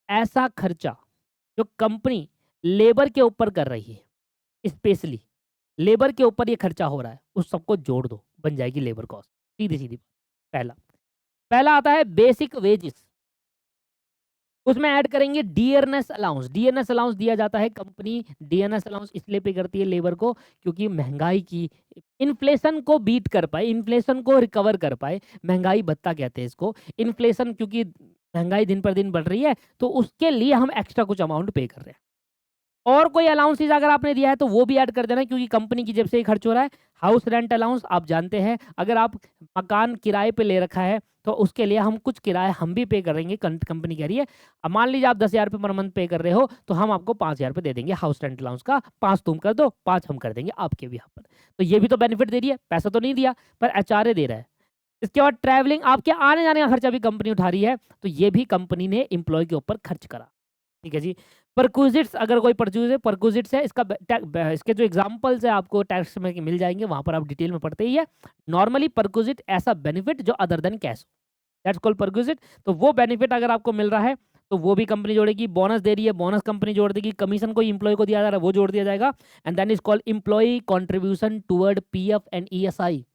ऐसा खर्चा जो कंपनी लेबर के ऊपर कर रही है, स्पेशली लेबर के ऊपर ये खर्चा हो रहा है, उस सबको जोड़ दो, बन जाएगी लेबर कॉस्ट। सीधी सीधी पहला पहला आता है बेसिक वेजेस, उसमें ऐड करेंगे डियरनेस अलाउंस। डियरनेस अलाउंस दिया जाता है, कंपनी डियरनेस अलाउंस इसलिए पे करती है लेबर को क्योंकि महंगाई की, इन्फ्लेशन को बीट कर पाए, इन्फ्लेशन को रिकवर कर पाए, महंगाई भत्ता कहते हैं इसको। इन्फ्लेशन क्योंकि महंगाई दिन पर दिन बढ़ रही है, तो उसके लिए हम एक्स्ट्रा कुछ अमाउंट पे कर रहे हैं। और कोई अलाउंसेस अगर आपने दिया है तो वो भी ऐड कर देना, क्योंकि कंपनी की जेब से ही खर्च हो रहा है। हाउस रेंट अलाउंस आप जानते हैं, अगर आप मकान किराए पे ले रखा है तो उसके लिए हम कुछ किराया हम भी पे करेंगे, कंपनी कह रही है। अब मान लीजिए आप 10,000 रुपये पर मंथ पे कर रहे हो, तो हम आपको 5,000 रुपये दे देंगे हाउस रेंट अलाउंस का, 5 तुम कर दो, 5 हम कर देंगे आपके भी यहाँ पर। तो ये भी तो बेनिफिट दे रही है, पैसा तो नहीं दिया पर एचआरए दे रहा है। इसके बाद ट्रैवलिंग, आपके आने जाने का खर्चा भी कंपनी उठा रही है, तो ये भी कंपनी ने एम्प्लॉय के ऊपर खर्च करा। ठीक है जी। परक्विजिट्स, अगर कोई परचेज है, परक्विजिट्स है, इसके जो एग्जांपल्स है आपको टैक्स में मिल जाएंगे, वहां पर आप डिटेल में पढ़ते ही है। नॉर्मली परक्विजिट ऐसा बेनिफिट जो other than cash, that's called perquisite. तो वो बेनिफिट अगर आपको मिल रहा है तो वो भी कंपनी जोड़ेगी। बोनस दे रही है, बोनस कंपनी जोड़ देगी। कमीशन कोई इंप्लॉय को दिया जा रहा है, वो जोड़ दिया जाएगा। And then is called employ contribution toward PF and ESI.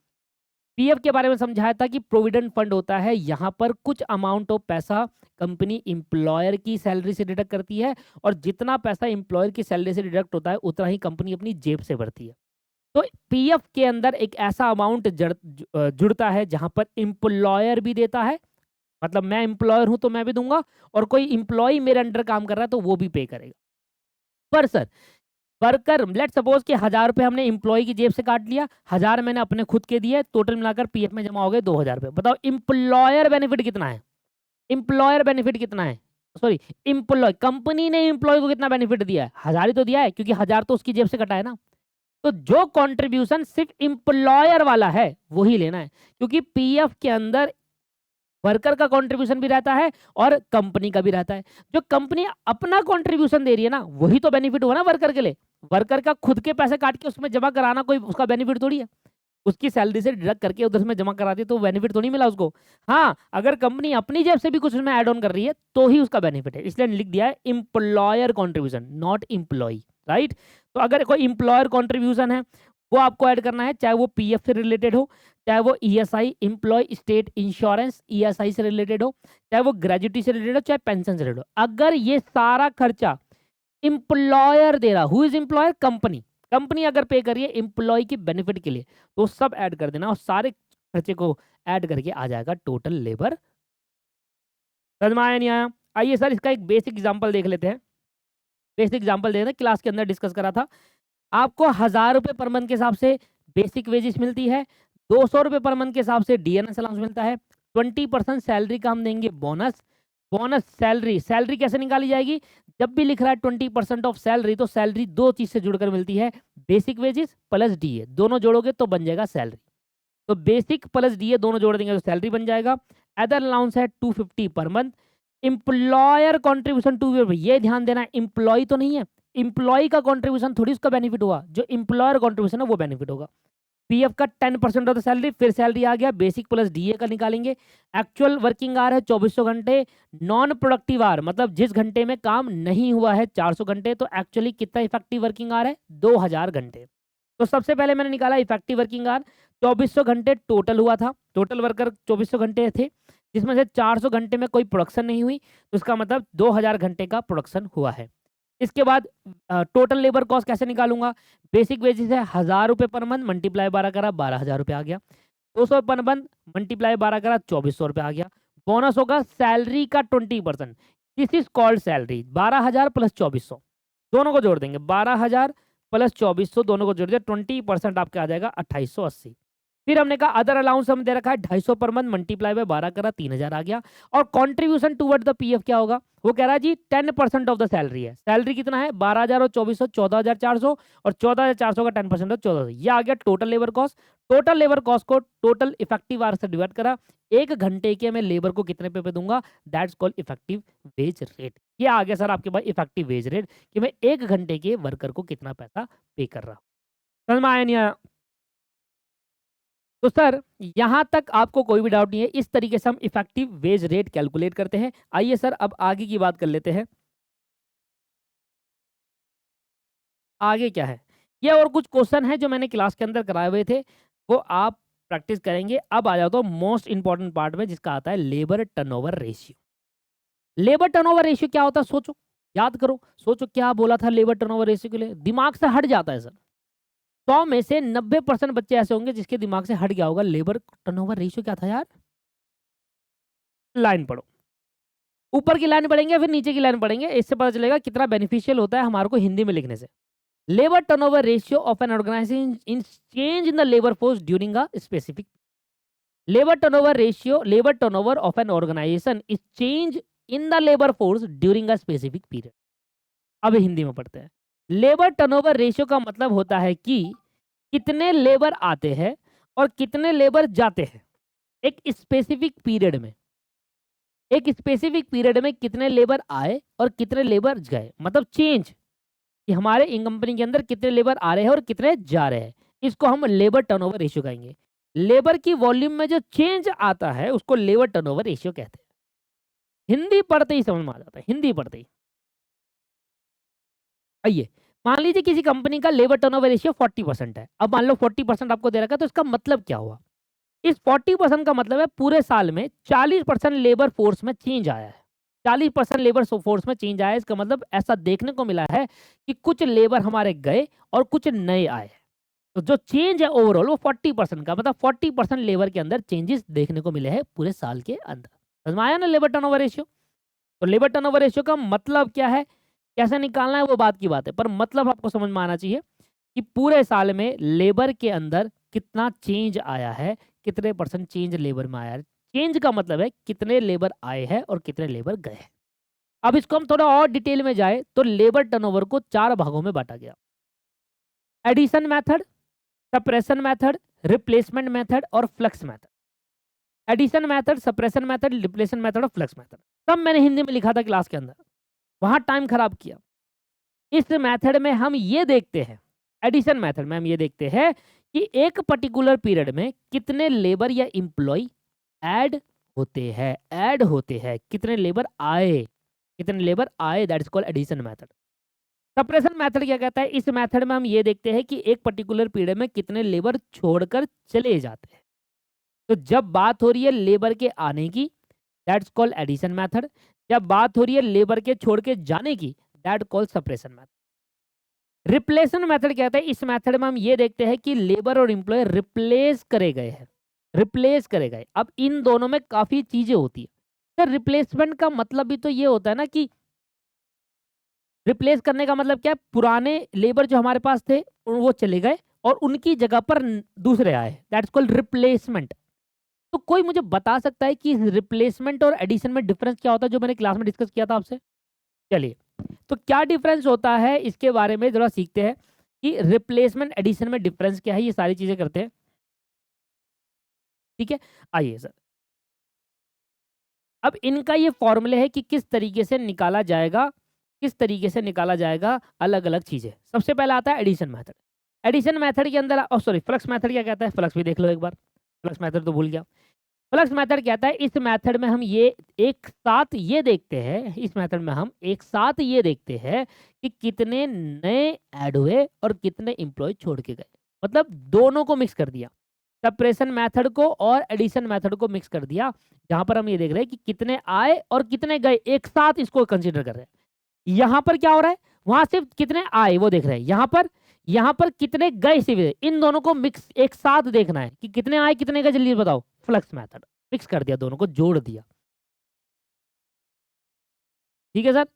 PF के बारे में समझाया था कि प्रोविडेंट फंड होता है, यहाँ पर कुछ अमाउंट ऑफ पैसा कंपनी एम्प्लॉयर की सैलरी से डिडक्ट करती है, और जितना पैसा एम्प्लॉयर की सैलरी से डिडक्ट होता है उतना ही कंपनी अपनी जेब से भरती है। तो पीएफ के अंदर एक ऐसा अमाउंट जुड़ता है जहां पर एम्प्लॉयर भी देता है, मतलब मैं एम्प्लॉयर हूं तो मैं भी दूंगा, और कोई एम्प्लॉय मेरे अंडर काम कर रहा है तो वो भी पे करेगा। पर सर, वर्कर लेट सपोज कि 1,000 रुपये हमने एम्प्लॉय की जेब से काट लिया, 1,000 मैंने अपने खुद के दिए, टोटल मिलाकर पीएफ में जमा हो गए 2,000 रुपये। बताओ एम्प्लॉयर बेनिफिट कितना है? एम्प्लॉयर बेनिफिट कितना है? सॉरी, एम्प्लॉय, कंपनी ने एम्प्लॉय को कितना बेनिफिट दिया है? 1,000 ही तो दिया है, क्योंकि 1,000 तो उसकी जेब से कटा है ना। तो जो कंट्रीब्यूशन सिर्फ एम्प्लॉयर वाला है वही लेना है, क्योंकि पीएफ के अंदर वर्कर का कंट्रीब्यूशन भी रहता है और कंपनी का भी रहता है। जो कंपनी अपना कंट्रीब्यूशन दे रही है ना, वही तो बेनिफिट हुआ ना वर्कर के लिए। वर्कर का खुद के पैसे काट के उसमें जमा कराना कोई उसका बेनिफिट थोड़ी है। उसकी सैलरी से डिडक्ट करके उधर में जमा करा दी तो बेनिफिट तो नहीं मिला उसको। हाँ, अगर कंपनी अपनी जेब से भी कुछ उसमें ऐड ऑन कर रही है तो ही उसका बेनिफिट है, इसलिए लिख दिया है employer contribution, not employ, right. तो अगर कोई एम्प्लॉयर कंट्रीब्यूशन है वो आपको ऐड करना है, चाहे वो पीएफ से रिलेटेड हो, चाहे वो ESI employ state insurance ESI से रिलेटेड हो, चाहे वो ग्रेजुटी से रिलेटेड हो, चाहे पेंशन से रिलेटेड हो। अगर ये सारा खर्चा एम्प्लॉयर दे रहा, who is employer? Company. Company अगर पे करिए एम्प्लॉय की बेनिफिट के लिए, तो सब ऐड कर देना और सारे खर्चे को ऐड करके आ जाएगा टोटल लेबर। समझ में आया नहीं आया? आइए सर इसका एक बेसिक एग्जांपल देख लेते हैं। बेसिक एग्जांपल देखते हैं, क्लास के अंदर डिस्कस करा था। आपको 1,000 रुपये पर मंथ के हिसाब से बेसिक वेजेस मिलती है, 200 रुपये पर मंथ के हिसाब से डीएनएस अलाउंस मिलता है, 20% सैलरी का हम देंगे बोनस। बोनस सैलरी, सैलरी कैसे निकाली जाएगी? जब भी लिख रहा है 20% ऑफ सैलरी, तो सैलरी दो चीज से जुड़कर मिलती है, बेसिक वेजेस प्लस डीए, दोनों जोड़ोगे तो बन जाएगा सैलरी। तो बेसिक प्लस डीए दोनों जोड़ देंगे तो सैलरी बन जाएगा। अदर अलाउंस है 250 per month. Employer contribution to, ये ध्यान देना एम्प्लॉय तो नहीं है, एम्प्लॉय का कंट्रीब्यूशन थोड़ी उसका बेनिफिट हुआ, जो एम्प्लॉयर कंट्रीब्यूशन है वो बेनिफिट होगा। पीएफ का 10% ऑफ द सैलरी, फिर सैलरी आ गया, बेसिक प्लस डीए का निकालेंगे। एक्चुअल वर्किंग आवर है 2400 घंटे, नॉन प्रोडक्टिव आवर मतलब जिस घंटे में काम नहीं हुआ है 400 घंटे, तो एक्चुअली कितना इफेक्टिव वर्किंग आवर है? 2000 घंटे। तो सबसे पहले मैंने निकाला इफेक्टिव वर्किंग आवर, 2400 घंटे टोटल हुआ था, टोटल वर्कर 2400 घंटे थे, जिसमें से 400 घंटे में कोई प्रोडक्शन नहीं हुई, तो इसका मतलब 2000 घंटे का प्रोडक्शन हुआ है। इसके बाद टोटल लेबर कॉस्ट कैसे निकालूंगा? बेसिक वेजेस है 1,000 रुपये पर मंथ, मल्टीप्लाई 12 करा 12,000 रुपये आ गया। 200 पर मंथ मल्टीप्लाई 12 करा 2,400 रुपये आ गया। बोनस होगा सैलरी का 20%, this is called salary. 12,000 plus 2,400 दोनों को जोड़ देंगे, 12,000 प्लस 2,400 दोनों को जोड़ दिया, 20% आपका आ जाएगा 2,880। फिर हमने कहा अदर अलाउंस हम दे रखा है 250 पर मंथ, मल्टीप्लाई बाय 12 करा 3,000 आ गया। और कंट्रीब्यूशन टुवर्ड द पीएफ क्या होगा? वो कह रहा है जी 10% ऑफ द सैलरी है। सैलरी कितना है? 12,000 और 2,400 14,400, और 14,400 का 10% 14,000। ये आ गया total labour cost. Total labour cost को टोटल इफेक्टिव आवर से डिवाइड करा, एक घंटे के मैं लेबर को कितने पे दूंगा, that's called effective wage rate. ये आ गया सर आपके पास इफेक्टिव वेज रेट, कि मैं एक घंटे के वर्कर को कितना पैसा पे कर रहा हूँ। समझ में आया नहीं आया? तो सर यहां तक आपको कोई भी डाउट नहीं है, इस तरीके से हम इफेक्टिव वेज रेट कैलकुलेट करते हैं। आइए सर अब आगे की बात कर लेते हैं। आगे क्या है, ये और कुछ क्वेश्चन है जो मैंने क्लास के अंदर कराए हुए थे, वो आप प्रैक्टिस करेंगे। अब आ जाओ तो मोस्ट इंपॉर्टेंट पार्ट में, जिसका आता है labour turnover ratio. Labour turnover ratio क्या होता है? सोचो, याद करो, सोचो क्या बोला था लेबर टर्नओवर रेशियो के लिए, दिमाग से हट जाता है सर। 100 में से 90% बच्चे ऐसे होंगे जिसके दिमाग से हट गया होगा लेबर टर्नओवर रेशियो क्या था यार। लाइन पढ़ो, ऊपर की लाइन पढ़ेंगे फिर नीचे की लाइन पढ़ेंगे, इससे पता चलेगा कितना बेनिफिशियल होता है हमारे को हिंदी में लिखने से। Labour turnover ratio of an organisation in change in the labour force during a specific. Labour turnover of an organisation is change in the labour force during a specific period. अब हिंदी में पढ़ते हैं। लेबर टर्नओवर रेशियो का मतलब होता है कि कितने लेबर आते हैं और कितने लेबर जाते हैं एक स्पेसिफिक पीरियड में। एक स्पेसिफिक पीरियड में कितने लेबर आए और कितने लेबर गए, मतलब चेंज कि हमारे इन कंपनी के अंदर कितने लेबर आ रहे हैं और कितने जा रहे हैं, इसको हम लेबर टर्नओवर रेशियो कहेंगे। लेबर की वॉल्यूम में जो चेंज आता है उसको लेबर टर्नओवर रेशियो कहते हैं। हिंदी पढ़ते ही समझ में आ जाता है, हिंदी पढ़ते ही। आइए, मान लीजिए किसी कंपनी का लेबर टर्नओवर रेशियो 40% है। अब मान लो 40% आपको दे रखा है, तो इसका मतलब क्या हुआ? इस 40% का मतलब है पूरे साल में 40% लेबर फोर्स में चेंज आया है। 40% लेबर फोर्स में चेंज आया है, इसका मतलब ऐसा देखने को मिला है कि कुछ लेबर हमारे गए और कुछ नए आए। तो जो चेंज है ओवरऑल वो 40% का, मतलब 40% लेबर के अंदर चेंजेस देखने को मिले हैं पूरे साल के अंदर। समझ में आया ना लेबर टर्नओवर रेशियो? तो लेबर टर्नओवर रेशियो का मतलब क्या है, कैसे निकालना है वो बात की बात है, पर मतलब आपको समझ में आना चाहिए कि पूरे साल में लेबर के अंदर कितना चेंज आया है, कितने परसेंट चेंज लेबर में आया है। चेंज का मतलब है कितने लेबर आए हैं और कितने लेबर गए हैं। अब इसको हम थोड़ा और डिटेल में जाए तो लेबर टर्नओवर को 4 भागों में बांटा गया। Addition method, suppression method, replacement method और flux method. Addition method, suppression method, replacement method और फ्लक्स मेथड सब मैंने हिंदी में लिखा था क्लास के अंदर, वहां टाइम खराब किया। इस मेथड में हम ये देखते हैं, एडिशन मेथड में हम ये देखते हैं कि एक पर्टिकुलर पीरियड में कितने लेबर या इंप्लॉय ऐड होते हैं, कितने लेबर आए, that is called addition method. Suppression method क्या कहता है, इस मेथड में हम ये देखते हैं कि एक पर्टिकुलर पीरियड में कितने लेबर छोड़कर चले जाते हैं। तो जब बात हो रही है लेबर के आने की, दैट्स कॉल्ड एडिशन मेथड। जब बात हो रही है लेबर के छोड़ के जाने की, that called suppression method. Replacement method कहता है, इस मेथड में हम ये देखते हैं कि लेबर और एम्प्लॉय रिप्लेस करे गए हैं, रिप्लेस करे गए। अब इन दोनों में काफी चीजें होती है। सर रिप्लेसमेंट का मतलब भी तो ये होता है ना कि रिप्लेस करने का मतलब क्या है, पुराने लेबर जो हमारे पास थे वो चले गए और उनकी जगह पर दूसरे आए, दैट्स कॉल्ड रिप्लेसमेंट। तो कोई मुझे बता सकता है कि रिप्लेसमेंट और एडिशन में डिफरेंस क्या होता है, जो मैंने क्लास में डिस्कस किया था आपसे? चलिए, तो क्या डिफरेंस होता है इसके बारे में जरा सीखते हैं कि रिप्लेसमेंट एडिशन में डिफरेंस क्या है, ये सारी चीजें करते हैं। ठीक है, आइए सर। अब इनका ये फॉर्मूले है कि किस तरीके से निकाला जाएगा, अलग अलग चीजें। सबसे पहला आता है एडिशन मेथड। एडिशन मेथड के अंदर सॉरी, फ्लक्स मेथड क्या कहता है, फ्लक्स भी देख लो एक बार, फ्लक्स मेथड तो भूल गया। फ्लक्स मेथड कहता है इस मेथड में हम ये एक साथ ये देखते हैं, कि कितने नए ऐड हुए और कितने एम्प्लॉय छोड़ के गए, मतलब दोनों को मिक्स कर दिया, सप्रेशन मेथड को और एडिशन मेथड को मिक्स कर दिया। जहां पर हम ये देख रहे हैं कि कितने आए और कितने गए, एक साथ इसको कंसीडर कर रहे हैं। यहां पर क्या हो रहा है, वहां सिर्फ कितने आए वो देख रहे हैं, यहां पर कितने गए सिर्फ, इन दोनों को मिक्स एक साथ देखना है कि कितने आए कितने गए, जल्दी बताओ। फ्लक्स मेथड मिक्स कर दिया, दोनों को जोड़ दिया। ठीक है सर,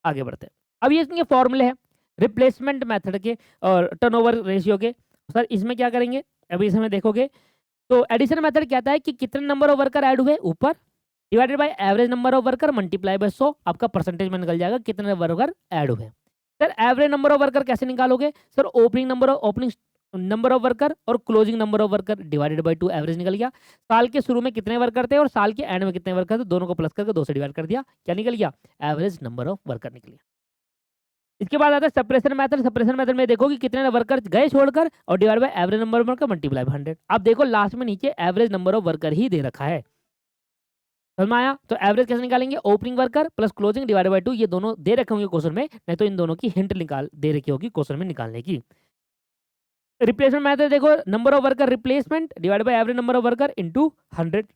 आगे बढ़ते हैं। अब ये इसके फॉर्मूले हैं रिप्लेसमेंट मेथड के और टर्नओवर रेशियो के। सर इसमें क्या करेंगे, अभी इसमें देखोगे तो एडिशन मेथड कहता है कि कितने नंबर ऑफ वर्कर ऐड हुए ऊपर, divided by average number of worker multiply by 100, आपका परसेंटेज में निकल जाएगा कितने वर्कर ऐड हुए। Sir average number of worker कैसे निकालोगे, sir opening number of worker और closing number of worker divided by 2, average निकल गया। साल के शुरू में कितने वर्कर थे और साल के एंड में कितने वर्कर थे, दोनों को प्लस करके 2 से डिवाइड कर दिया, क्या निकल गया, एवरेज नंबर ऑफ वर्कर निकल गया। इसके बाद आता है सप्रेशन मेथड। सप्रेशन मेथड में देखो कि कितने वर्कर गए छोड़कर और divide by average number of worker multiply by 100। अब देखो लास्ट में नीचे एवरेज नंबर ऑफ वर्कर ही दे रखा है, समझ में आया? तो एवरेज कैसे निकालेंगे, opening worker plus closing divided by 2, ये दोनों दे रखे होंगे क्वेश्चन में, नहीं तो इन दोनों की हिंट निकाल दे रखी होगी क्वेश्चन में निकालने की। रिप्लेसमेंट मेथड देखो, number of worker replacement divide by average number of worker into 100,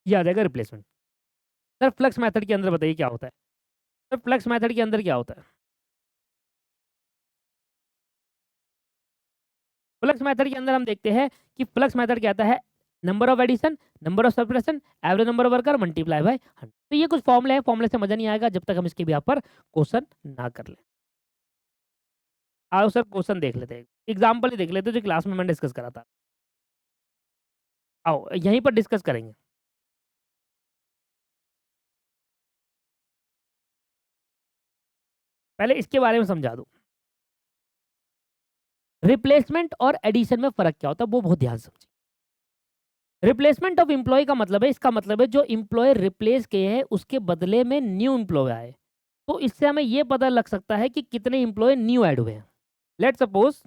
ये आ जाएगा रिप्लेसमेंट। सर फ्लक्स मेथड के अंदर बताइए क्या होता है, सर फ्लक्स मेथड के अंदर क्या होता है? फ्लक्स मेथड के अंदर हम देखते हैं कि फ्लक्स मेथड कहता है number of addition, number of subtraction, average number of worker multiply by 100। तो ये कुछ फॉर्मूले हैं, फॉर्मूले से मजा नहीं आएगा जब तक हम इसके भी यहाँ पर क्वेश्चन ना कर लें। आओ सर क्वेश्चन देख लेते हैं, एग्जाम्पल ही देख लेते हैं जो क्लास में मैंने डिस्कस करा था। आओ यहीं पर डिस्कस करेंगे। पहले इसके बारे में समझा दूं, रिप्लेसमेंट और एडिशन में फर्क क्या होता है वो बहुत ध्यान से समझिए। रिप्लेसमेंट ऑफ एम्प्लॉय का मतलब है, इसका मतलब है जो एम्प्लॉय रिप्लेस किए हैं उसके बदले में न्यू एम्प्लॉय आए। तो इससे हमें यह पता लग सकता है कि कितने एम्प्लॉय न्यू ऐड हुए हैं। Let suppose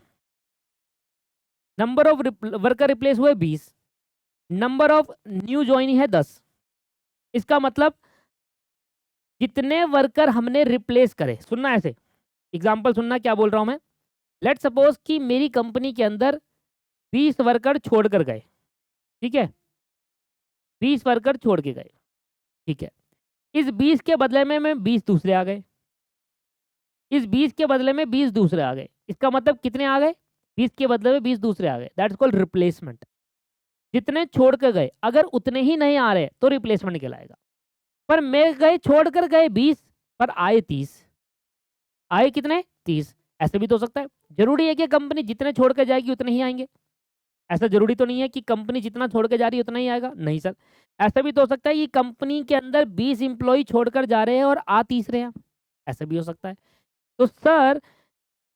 number of worker replace हुए 20, नंबर ऑफ न्यू ज्वाइन है 10। इसका मतलब कितने वर्कर हमने रिप्लेस करे, सुनना ऐसे एग्जाम्पल सुनना क्या बोल रहा हूं मैं। लेट सपोज कि मेरी कंपनी के अंदर 20 वर्कर छोड़कर गए, ठीक है, 20 वर्कर छोड़ के गए, ठीक है। इस 20 के बदले में 20 दूसरे आ गए, इस 20 के बदले में 20 दूसरे आ गए। इसका मतलब कितने आ गए, 20 के बदले में 20 दूसरे आ गए, दैट्स कॉल्ड रिप्लेसमेंट। जितने छोड़ कर गए अगर उतने ही नहीं आ रहे तो रिप्लेसमेंट कहलाएगा। पर मैं गए छोड़कर गए 20 पर आए 30, आए कितने 30। ऐसे भी तो हो सकता है, जरूरी है कि कंपनी जितने छोड़ कर जाएगी उतने ही आएंगे? ऐसा जरूरी तो नहीं है कि कंपनी जितना छोड़ के जा रही है उतना ही आएगा, नहीं सर। ऐसा भी तो हो सकता है कि कंपनी के अंदर 20 इंप्लॉय छोड़कर जा रहे हैं और आ 30 रहे हैं, ऐसा भी हो सकता है। तो सर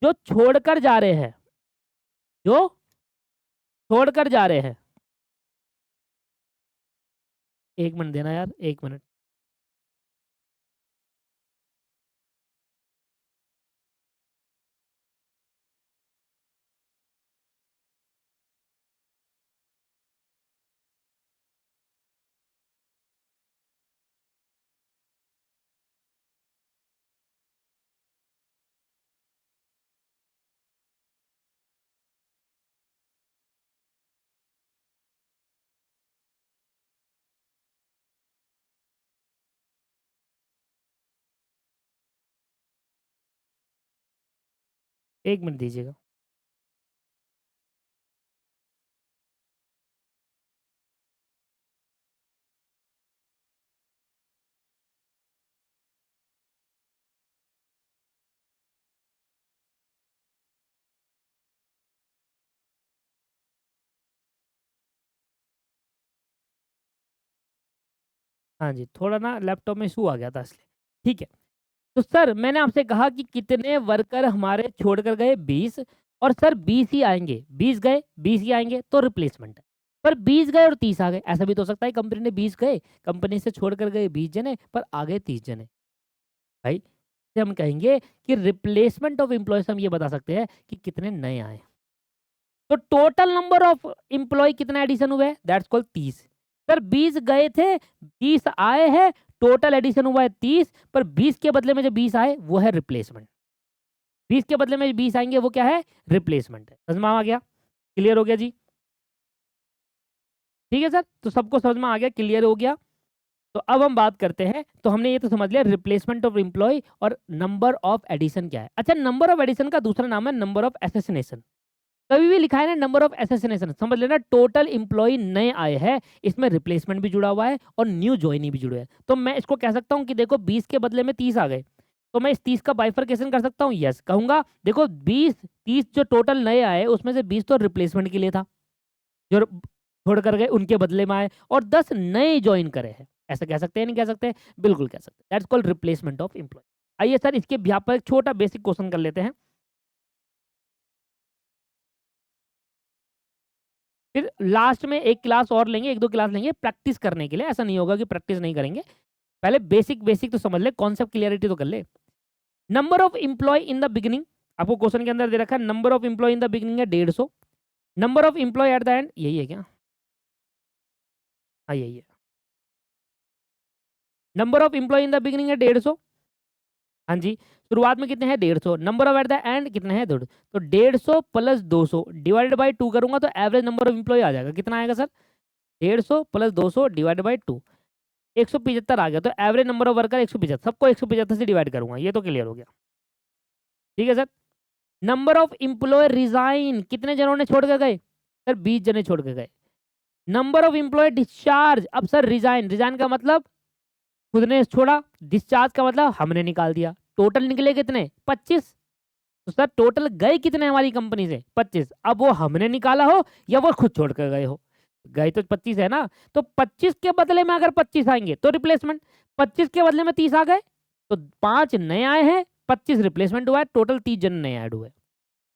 जो छोड़कर जा रहे हैं, जो छोड़कर जा रहे हैं, एक मिनट देना यार, एक मिनट। एक मिनट दीजिएगा। हाँ जी, थोड़ा ना लैपटॉप में इशू आ गया था इसलिए, ठीक है। तो सर मैंने आपसे कहा कि कितने वर्कर हमारे छोड़कर गए 20, और सर 20 ही आएंगे, 20 गए 20 ही आएंगे तो रिप्लेसमेंट है। पर 20 गए और 30 आ गए, ऐसा भी तो हो सकता है कंपनी ने 20 गए, कंपनी से छोड़कर गए 20 जने पर आ गए 30 जने। भाई से हम कहेंगे कि रिप्लेसमेंट ऑफ एम्प्लॉयज, हम ये बता सकते हैं कि कितने नए आए। तो टोटल नंबर ऑफ एम्प्लॉय कितना एडिशन हुए, दैट्स कॉल्ड 30। सर 20 गए थे 20 आए हैं, टोटल एडिशन हुआ है 30, पर 20 के बदले में जो 20 आए वो है रिप्लेसमेंट। 20 के बदले में 20 आएंगे वो क्या है, रिप्लेसमेंट है। समझ में आ गया, क्लियर हो गया जी? ठीक है सर, तो सबको समझ में आ गया, क्लियर हो गया। तो अब हम बात करते हैं, तो हमने ये तो समझ लिया रिप्लेसमेंट ऑफ एम्प्लॉय और नंबर ऑफ एडिशन क्या है। अच्छा, नंबर ऑफ एडिशन का दूसरा नाम है नंबर ऑफ एसेसिनेशन। कभी भी लिखा है ना नंबर ऑफ एसेसिनेशन, समझ लेना टोटल इंप्लॉय नए आए हैं, इसमें रिप्लेसमेंट भी जुड़ा हुआ है और न्यू ज्वाइनी भी जुड़े है। तो मैं इसको कह सकता हूं कि देखो 20 के बदले में 30 आ गए, तो मैं इस 30 का बाइफरकेशन कर सकता हूं, यस कहूंगा। देखो 30 जो टोटल नए आए उसमें से 20 तो रिप्लेसमेंट के लिए था, जो छोड़ कर गए उनके बदले में आए, और 10 नए ज्वाइन करे हैं। ऐसा कह सकते हैं नहीं कह सकते, बिल्कुल कह सकते हैं, that's called replacement of employ. आइए सर इसके यहाँ पर एक छोटा बेसिक क्वेश्चन कर लेते हैं, फिर लास्ट में एक क्लास और लेंगे, एक दो क्लास लेंगे प्रैक्टिस करने के लिए। ऐसा नहीं होगा कि प्रैक्टिस नहीं करेंगे, पहले बेसिक बेसिक तो समझ ले, कॉन्सेप्ट क्लियरिटी तो कर ले। Number of employ in the beginning, आपको क्वेश्चन के अंदर दे रखा है number of employ in the beginning है 150, number of employ at the end, यही है क्या, हाँ यही है। Number of employ in the beginning है 150, हाँ जी, शुरुआत में कितने हैं 150, number of at the end कितने हैं 2, तो 150 प्लस 200 डिवाइडेड बाई 2 करूंगा तो एवरेज नंबर ऑफ इंप्लॉय आ जाएगा, कितना आएगा सर, 150 प्लस 200 डिवाइडेड बाई 2, 175 आ गया। तो एवरेज नंबर ऑफ वर्कर 175, सबको 175 से डिवाइड करूंगा, ये तो क्लियर हो गया। ठीक है sir. Number of employ resign, कितने जनों ने छोड़ के गए सर, 20 जने छोड़ के गए। नंबर ऑफ एम्प्लॉय डिस्चार्ज, अब सर रिजाइन, रिजाइन का मतलब खुद ने छोड़ा, डिस्चार्ज का मतलब हमने निकाल दिया। टोटल निकले कितने? 25। तो सर टोटल गए कितने हमारी कंपनी से? 25। अब वो हमने निकाला हो या वो खुद छोड़ कर गए हो, गए तो 25 है ना। तो 25 के बदले में अगर 25 आएंगे तो रिप्लेसमेंट, 25 के बदले में 30 आ गए तो 5 नए आए हैं, 25 रिप्लेसमेंट हुआ है, टोटल 30 जन नए ऐड हुए।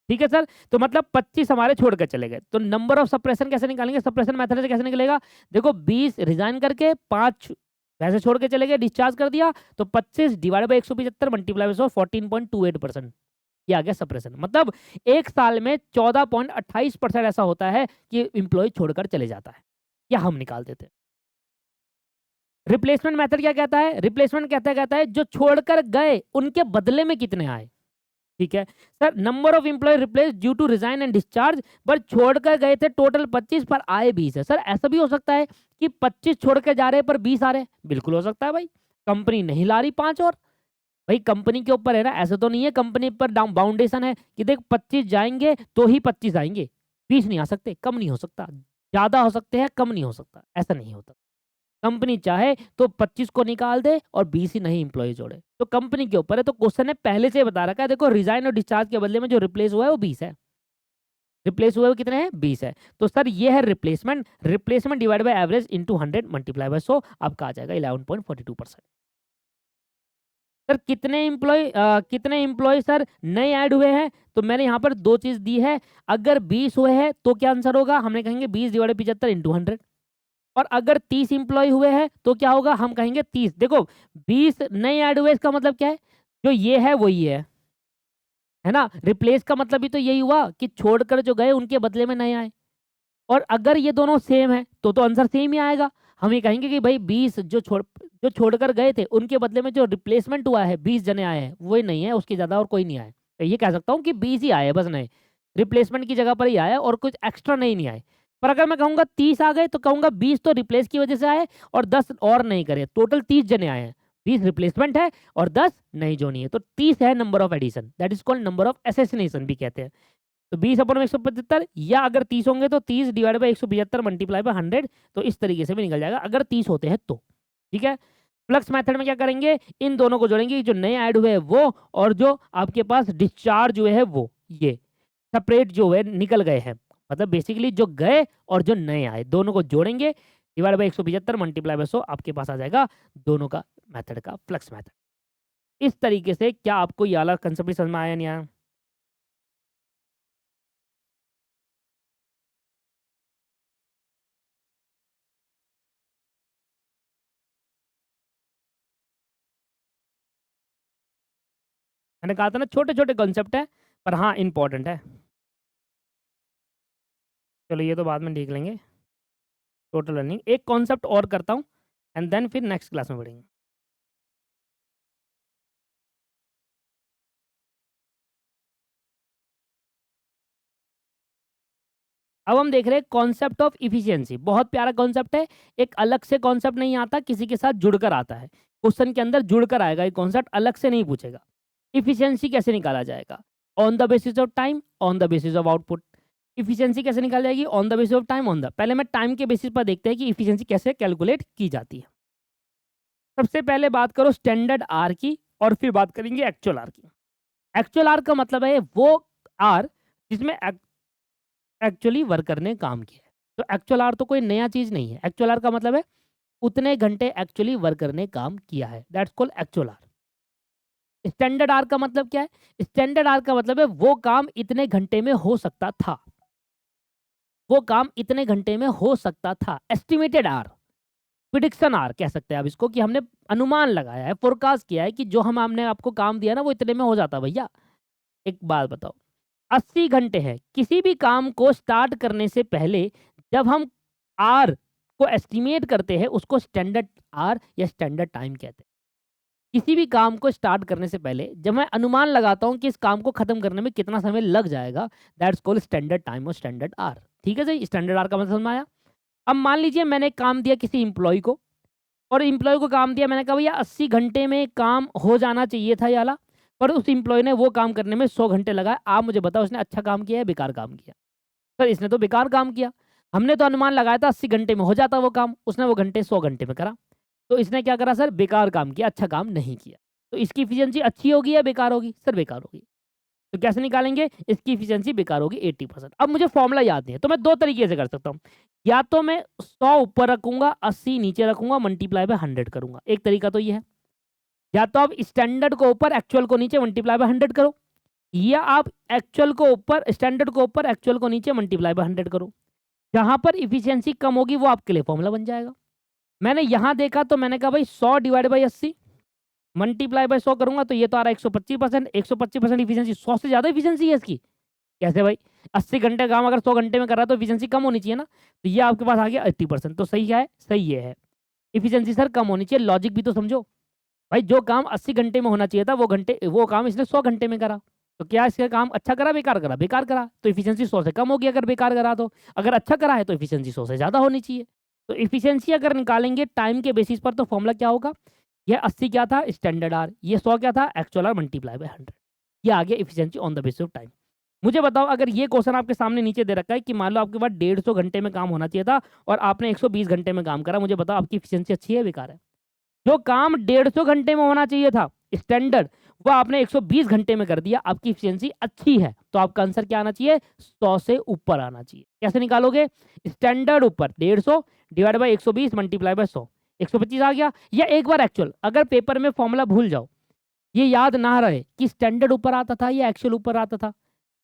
ठीक है सर, तो मतलब 25 हमारे छोड़ कर चले गए। तो नंबर ऑफ सप्रेशन कैसे निकालेंगे? सप्रेशन मेथड से कैसे निकलेगा? देखो 20 रिजाइन करके 5 वैसे छोड़ के चले गए, डिस्चार्ज कर दिया, तो 25 डिवाइड बाई 175 मल्टीप्लाई बाई 14.28%, ये आ गया सप्रेशन। मतलब एक साल में 14.28% ऐसा होता है कि एम्प्लॉय छोड़कर चले जाता है, या हम निकाल देते हैं। रिप्लेसमेंट मेथड क्या कहता है? रिप्लेसमेंट कहता है जो छोड़कर गए उनके बदले में कितने आए। ठीक है sir, number of employ replace due to resign and discharge, पर छोड़कर गए थे टोटल 25 पर आए 20 है। सर ऐसा भी हो सकता है कि 25 छोड़कर जा रहे हैं पर 20 आ रहे हैं, बिल्कुल हो सकता है भाई, कंपनी नहीं ला रही 5 और। भाई कंपनी के ऊपर है ना, ऐसा तो नहीं है कंपनी पर बाउंडेशन है कि देख 25 जाएंगे तो ही 25 आएंगे, 20 नहीं आ सकते, कम नहीं हो सकता, ज्यादा हो सकते हैं, कम नहीं हो सकता, ऐसा नहीं होता। कंपनी चाहे तो 25 को निकाल दे और 20 ही नहीं एम्प्लॉय जोड़े, तो कंपनी के ऊपर है। तो क्वेश्चन ने पहले से बता रखा है, देखो रिजाइन और डिस्चार्ज के बदले में जो रिप्लेस हुआ है वो 20 है, रिप्लेस हुए वो कितने हैं? 20 है। तो सर ये है replacement, replacement divide by average into 100 multiply by 100, आपका आ जाएगा 11.42%। सर कितने एम्प्लॉय सर नए ऐड हुए हैं? तो मैंने यहाँ पर दो चीज दी है, अगर 20 हुए हैं तो क्या आंसर होगा? हमने कहेंगे 20 डिवाइड 75 इंटू 100, और अगर 30 इंप्लॉय हुए हैं तो क्या होगा? हम कहेंगे 30। देखो 20 नए ऐड हुए, इसका मतलब क्या है? जो ये है वही है ना। रिप्लेस का मतलब भी तो यही हुआ कि छोड़कर जो गए उनके बदले में नए आए, और अगर ये दोनों सेम है तो आंसर सेम ही आएगा। हम ये कहेंगे कि भाई 20 जो छोड़कर गए थे उनके बदले में जो रिप्लेसमेंट हुआ है 20 जने आए हैं, वही नहीं है, उसके ज्यादा और कोई नहीं आए। तो ये कह सकता हूँ कि 20 ही आए बस नए, रिप्लेसमेंट की जगह पर ही आया और कुछ एक्स्ट्रा नहीं आए। पर अगर मैं कहूंगा 30 आ गए तो कहूंगा 20 तो रिप्लेस की वजह से आए और 10 और नहीं करे, टोटल 30 जने आए हैं, 20 रिप्लेसमेंट है और 10 नहीं जोनी है, तो 30 है number of addition, that is called number of accession भी कहते हैं। तो 20 अपन 175, या अगर 30 होंगे तो 30 डिवाइड बाई 175 मल्टीप्लाई बाय 100, तो इस तरीके से भी निकल जाएगा अगर 30 होते हैं तो। ठीक है, फ्लक्स मेथड में क्या करेंगे? इन दोनों को जोड़ेंगे, जो नए ऐड हुए हैं वो और जो आपके पास डिस्चार्ज हुए हैं वो, ये सेपरेट जो है निकल गए हैं, मतलब बेसिकली जो गए और जो नए आए दोनों को जोड़ेंगे, डिवाइड बाई 175 मल्टीप्लाई बाय 100, आपके पास आ जाएगा दोनों का मेथड का फ्लक्स मेथड। इस तरीके से क्या आपको ये वाला कंसेप्ट समझ में आया नहीं आया? मैंने कहा था ना छोटे छोटे कॉन्सेप्ट है, पर हाँ इंपॉर्टेंट है। चलो ये तो बाद में देख लेंगे। टोटल रनिंग एक कॉन्सेप्ट और करता हूँ एंड देन फिर नेक्स्ट क्लास में पढ़ेंगे। अब हम देख रहे हैं कॉन्सेप्ट ऑफ इफिशियंसी, बहुत प्यारा कॉन्सेप्ट है, एक अलग से कॉन्सेप्ट नहीं आता, किसी के साथ जुड़कर आता है, क्वेश्चन के अंदर जुड़कर आएगा, ये कॉन्सेप्ट अलग से नहीं पूछेगा। इफिशियंसी कैसे निकाला जाएगा? On the basis of time, on the basis of output. Efficiency कैसे निकाली जाएगी? On the basis of time, on the, पहले मैं टाइम के बेसिस पर देखते हैं कि इफिशियंसी कैसे कैलकुलेट की जाती है। सबसे पहले बात करो स्टैंडर्ड आर की, और फिर बात करेंगे एक्चुअल आर की। एक्चुअल आर का मतलब है वो आर जिसमें एक्चुअली वर्कर ने काम किया है। तो एक्चुअल आर तो कोई नया चीज नहीं है, एक्चुअल आर का मतलब है उतने घंटे एक्चुअली वर्कर ने काम किया है, that's called actual R. Standard R का मतलब क्या है? स्टैंडर्ड आर का मतलब है वो काम इतने घंटे में हो सकता था, वो काम इतने घंटे में हो सकता था। एस्टिमेटेड आर, प्रिडिक्शन आर कह सकते हैं आप इसको, कि हमने अनुमान लगाया है, फोरकास्ट किया है कि जो हमने आपको काम दिया ना वो इतने में हो जाता। भैया एक बात बताओ, 80 घंटे है, किसी भी काम को स्टार्ट करने से पहले जब हम आर को एस्टिमेट करते हैं उसको स्टैंडर्ड आर या स्टैंडर्ड टाइम कहते हैं। किसी भी काम को स्टार्ट करने से पहले जब मैं अनुमान लगाता हूं कि इस काम को खत्म करने में कितना समय लग जाएगा, दैट्स कॉल्ड स्टैंडर्ड टाइम और स्टैंडर्ड आर। ठीक है सही, स्टैंडर्ड आर का मतलब समझ में आया? अब मान लीजिए मैंने काम दिया किसी इंप्लॉय को, और इंप्लॉय को काम दिया, मैंने कहा भैया 80 घंटे में काम हो जाना चाहिए था ये वाला, पर उस इंप्लॉय ने वो काम करने में 100 घंटे लगाए। आप मुझे बताओ उसने अच्छा काम किया है बेकार काम किया? सर इसने तो बेकार काम किया। हमने तो अनुमान लगाया था 80 घंटे में हो जाता वो काम, उसने वो घंटे 100 घंटे में करा। तो इसने क्या करा सर, बेकार काम किया, अच्छा काम नहीं किया। तो इसकी एफिशिएंसी अच्छी होगी या बेकार होगी? सर बेकार होगी। तो कैसे निकालेंगे? इसकी एफिशिएंसी बेकार होगी 80%। अब मुझे फॉर्मूला याद नहीं है, तो मैं 2 तरीके से कर सकता हूँ। या तो मैं 100 ऊपर रखूँगा, 80 नीचे रखूँगा, मल्टीप्लाई बाय 100 करूँगा। एक तरीका तो ये है। या तो आप स्टैंडर्ड को ऊपर, एक्चुअल को नीचे, मल्टीप्लाई बाय 100 करो, या आप एक्चुअल को ऊपर, स्टैंडर्ड को ऊपर, एक्चुअल को नीचे, मल्टीप्लाई बाय 100 करो। जहाँ पर एफिशिएंसी कम होगी वो आपके लिए फॉर्मूला बन जाएगा। मैंने यहाँ देखा तो मैंने कहा भाई 100 डिवाइड बाय 80 मल्टीप्लाई बाय 100 करूँगा तो ये तो आ रहा है 125%। 125% एफिशिएंसी, 100 से ज़्यादा एफिशिएंसी है इसकी। कैसे भाई? 80 घंटे काम अगर 100 घंटे में कर रहा है तो एफिशिएंसी कम होनी चाहिए ना। तो ये आपके पास आ गया 80%। तो सही क्या है? सही ये है। एफिशिएंसी सर कम होनी चाहिए, लॉजिक भी तो समझो। भाई जो काम 80 घंटे में होना चाहिए था वो काम इसने 100 घंटे में करा। तो क्या इसका काम अच्छा करा, बेकार करा? बेकार करा। तो एफिशिएंसी 100 से कम होगी अगर बेकार करा तो। अगर अच्छा करा है तो एफिशिएंसी 100 से ज़्यादा होनी चाहिए। तो एफिशिएंसी अगर निकालेंगे टाइम के बेसिस पर तो फॉर्मूला क्या होगा? ये 80 क्या था? Standard R. ये 100 क्या था? Actual R multiply by 100। ये आ गया efficiency on the basis of time. मुझे बताओ, अगर ये क्वेश्चन आपके सामने नीचे दे रखा है कि मान लो आपके पास 150 घंटे में काम होना चाहिए था और आपने 120 घंटे में काम करा, मुझे बताओ आपकी एफिशिएंसी अच्छी है बेकार है? जो काम 150 घंटे में होना चाहिए था स्टैंडर्ड, वो आपने 120 घंटे में कर दिया, आपकी एफिशिएंसी अच्छी है। तो आपका आंसर क्या आना चाहिए? 100 से ऊपर आना चाहिए। कैसे निकालोगे? स्टैंडर्ड ऊपर 150 डिवाइड बाय 120 मल्टीप्लाई बाय 100, 125 आ गया। या एक बार एक्चुअल, अगर पेपर में फॉर्मूला भूल जाओ, ये याद ना रहे कि स्टैंडर्ड ऊपर आता था या एक्चुअल ऊपर आता था,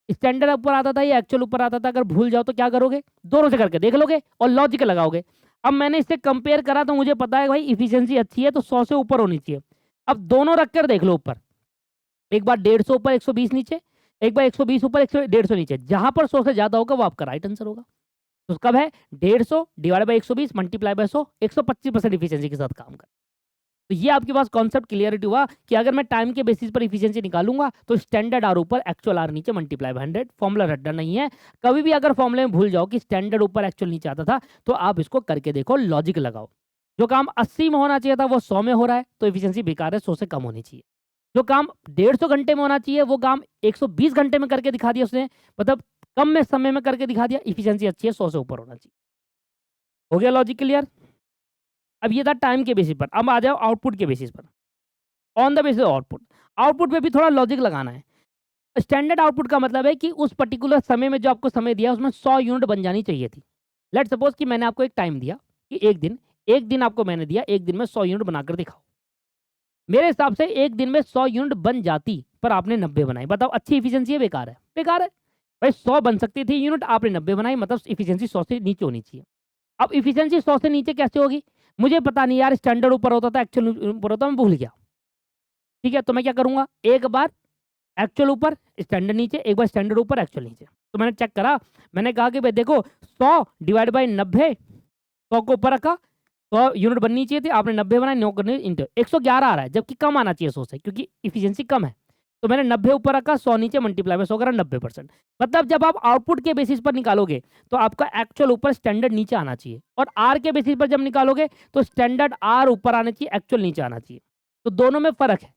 स्टैंडर्ड ऊपर आता था या एक्चुअल ऊपर आता था, अगर भूल जाओ तो क्या करोगे? दोनों से करके देख लोगे और लॉजिक लगाओगे। अब मैंने इससे कंपेयर करा तो मुझे पता है भाई एफिशिएंसी अच्छी है तो 100 से ऊपर होनी चाहिए। अब दोनों रख कर देख लो ऊपर, एक बार 150 ऊपर 120 नीचे, एक बार 120 ऊपर 150 नीचे, जहां पर 100 से ज्यादा होगा वो आपका राइट आंसर होगा। तो कब है? 150 divide by 120 multiply by 100, 125% efficiency के साथ काम कर। तो ये आपके पास कॉन्सेप्ट क्लियरिटी हुआ कि अगर मैं टाइम के बेसिस पर एफिशिएंसी निकालूंगा तो स्टैंडर्ड आर ऊपर, एक्चुअल आर नीचे, मल्टीप्लाई बाय 100। फॉर्मूला रट्टा नहीं है। कभी भी अगर फॉर्मूले में भूल जाओ कि स्टैंडर्ड ऊपर एक्चुअल नीचे आता था तो आप इसको करके देखो, लॉजिक लगाओ। जो काम 80 में होना चाहिए था वो 100 में हो रहा है तो एफिशिएंसी बेकार है, 100 से कम होनी चाहिए। जो काम 150 घंटे में होना चाहिए वो काम 120 घंटे में करके दिखा दिया उसने, मतलब कम में समय में करके दिखा दिया, एफिशिएंसी अच्छी है, 100 से ऊपर होना चाहिए। हो गया लॉजिक क्लियर? अब ये था टाइम के बेसिस पर। अब आ जाओ आउटपुट के बेसिस पर, on the basis of output. Output पे भी थोड़ा लॉजिक लगाना है। स्टैंडर्ड आउटपुट का मतलब है कि उस पर्टिकुलर समय में जो आपको समय दिया उसमें 100 यूनिट बन जानी चाहिए थी। लेट सपोज कि मैंने आपको एक टाइम दिया कि एक दिन आपको मैंने दिया, एक दिन में 100 यूनिट बनाकर दिखाओ। मेरे हिसाब से एक दिन में 100 यूनिट बन जाती पर आपने 90 बनाई। बताओ अच्छी एफिशिएंसी है बेकार है? बेकार है। भाई 100 बन सकती थी यूनिट, आपने 90 बनाई, मतलब एफिशिएंसी 100 से नीचे होनी चाहिए। अब एफिशिएंसी 100 से नीचे कैसे होगी? मुझे पता नहीं यार, स्टैंडर्ड ऊपर होता था एक्चुअल ऊपर होता, मैं भूल गया। ठीक है, तो मैं क्या करूंगा, एक बार एक्चुअल ऊपर स्टैंडर्ड नीचे, एक बार स्टैंडर्ड ऊपर एक्चुअल नीचे। तो मैंने चेक करा, मैंने कहा कि भाई देखो 100 डिवाइड बाय 90, 100 को ऊपर रखा, 100 यूनिट बननी चाहिए थी, आपने 90 बनाए, 9 करने इंटू 111 आ रहा है, जबकि कम आना चाहिए 100 से क्योंकि एफिशिएंसी कम है। तो मैंने 90 ऊपर रखा, 100 नीचे, मल्टीप्लाई में 100 करा, 90%। मतलब जब आप आउटपुट के बेसिस पर निकालोगे तो आपका एक्चुअल ऊपर स्टैंडर्ड नीचे आना चाहिए, और आर के बेसिस पर जब निकालोगे तो स्टैंडर्ड आर ऊपर आना चाहिए, एक्चुअल नीचे आना चाहिए। तो दोनों में फर्क है।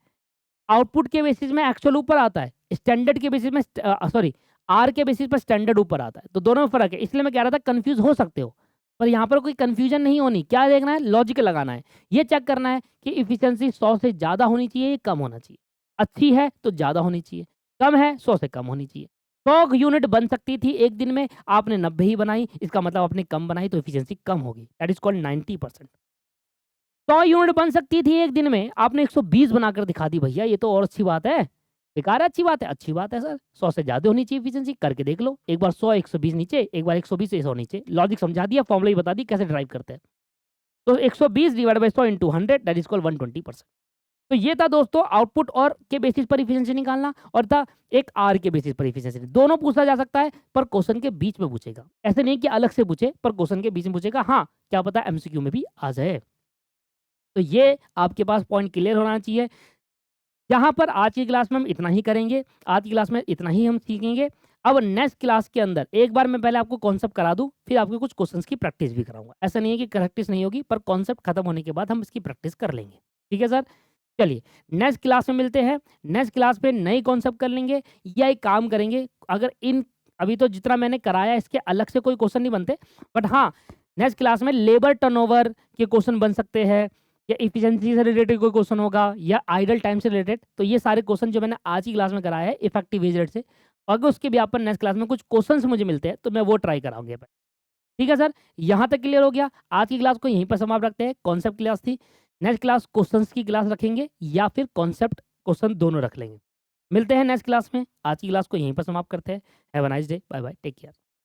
आउटपुट के बेसिस में एक्चुअल ऊपर आता है, स्टैंडर्ड के बेसिस में सॉरी आर के बेसिस पर स्टैंडर्ड ऊपर आता है। तो दोनों में फर्क है, इसलिए मैं कह रहा था कंफ्यूज हो सकते हो, पर यहाँ पर कोई कंफ्यूजन नहीं होनी। क्या देखना है? लॉजिक लगाना है। ये चेक करना है कि इफिशियंसी 100 से ज़्यादा होनी चाहिए या कम होना चाहिए। अच्छी है तो ज़्यादा होनी चाहिए, कम है 100 से कम होनी चाहिए। 100 यूनिट बन सकती थी एक दिन में, आपने 90 ही बनाई, इसका मतलब आपने कम बनाई तो इफिशियंसी कम होगी। That is called 90%। 100 यूनिट बन सकती थी एक दिन में, आपने 120 बनाकर दिखा दी, भैया ये तो और अच्छी बात है। बेकार है? अच्छी बात है? अच्छी बात है सर। 100 से ज़्यादा होनी चाहिए एफिशिएंसी, करके देख लो। एक बार 100 120 नीचे, एक बार 120 से 100 नीचे। लॉजिक समझा दिया, फॉर्मूला ही बता दी कैसे ड्राइव करते हैं। तो 120 divide by 100 into 100 that is called 120%। तो ये था दोस्तों आउटपुट और के बेसिस पर एफिशिएंसी निकालना, और था एक आर के बेसिस पर एफिशिएंसी। दोनों पूछा जा सकता है पर क्वेश्चन के बीच में पूछेगा। ऐसे नहीं कि अलग से पूछे, पर क्वेश्चन के बीच में पूछेगा। हाँ, क्या पता एमसीक्यू में भी आ जाए। तो ये आपके पास पॉइंट क्लियर होना चाहिए। जहाँ पर आज की क्लास में हम इतना ही करेंगे, आज की क्लास में इतना ही हम सीखेंगे। अब नेक्स्ट क्लास के अंदर एक बार मैं पहले आपको कॉन्सेप्ट करा दूं, फिर आपको कुछ क्वेश्चंस की प्रैक्टिस भी कराऊंगा। ऐसा नहीं है कि प्रैक्टिस नहीं होगी, पर कॉन्सेप्ट खत्म होने के बाद हम इसकी प्रैक्टिस कर लेंगे। ठीक है सर? चलिए नेक्स्ट क्लास में मिलते हैं। नेक्स्ट क्लास में नई कॉन्सेप्ट कर लेंगे, या एक काम करेंगे, अभी तो जितना मैंने कराया इसके अलग से कोई क्वेश्चन नहीं बनते, बट हाँ नेक्स्ट क्लास में लेबर टर्नओवर के क्वेश्चन बन सकते हैं, या इफिशिएंसी से रिलेटेड कोई क्वेश्चन होगा, या आइडल टाइम से रिलेटेड। तो ये सारे क्वेश्चन जो मैंने आज की क्लास में कराया है इफेक्टिव वेज रेट से, अगर उसके भी आप पर नेक्स्ट क्लास में कुछ क्वेश्चन मुझे मिलते हैं तो मैं वो ट्राई कराऊंगे। ठीक है सर, यहाँ तक क्लियर हो गया। आज की क्लास को यहीं पर समाप्त रखते हैं। कॉन्सेप्ट क्लास थी, नेक्स्ट क्लास क्वेश्चंस की क्लास रखेंगे या फिर कॉन्सेप्ट क्वेश्चन दोनों रख लेंगे। मिलते हैं नेक्स्ट क्लास में। आज की क्लास को यहीं पर समाप्त करते हैं। Have a nice day, bye bye, take care.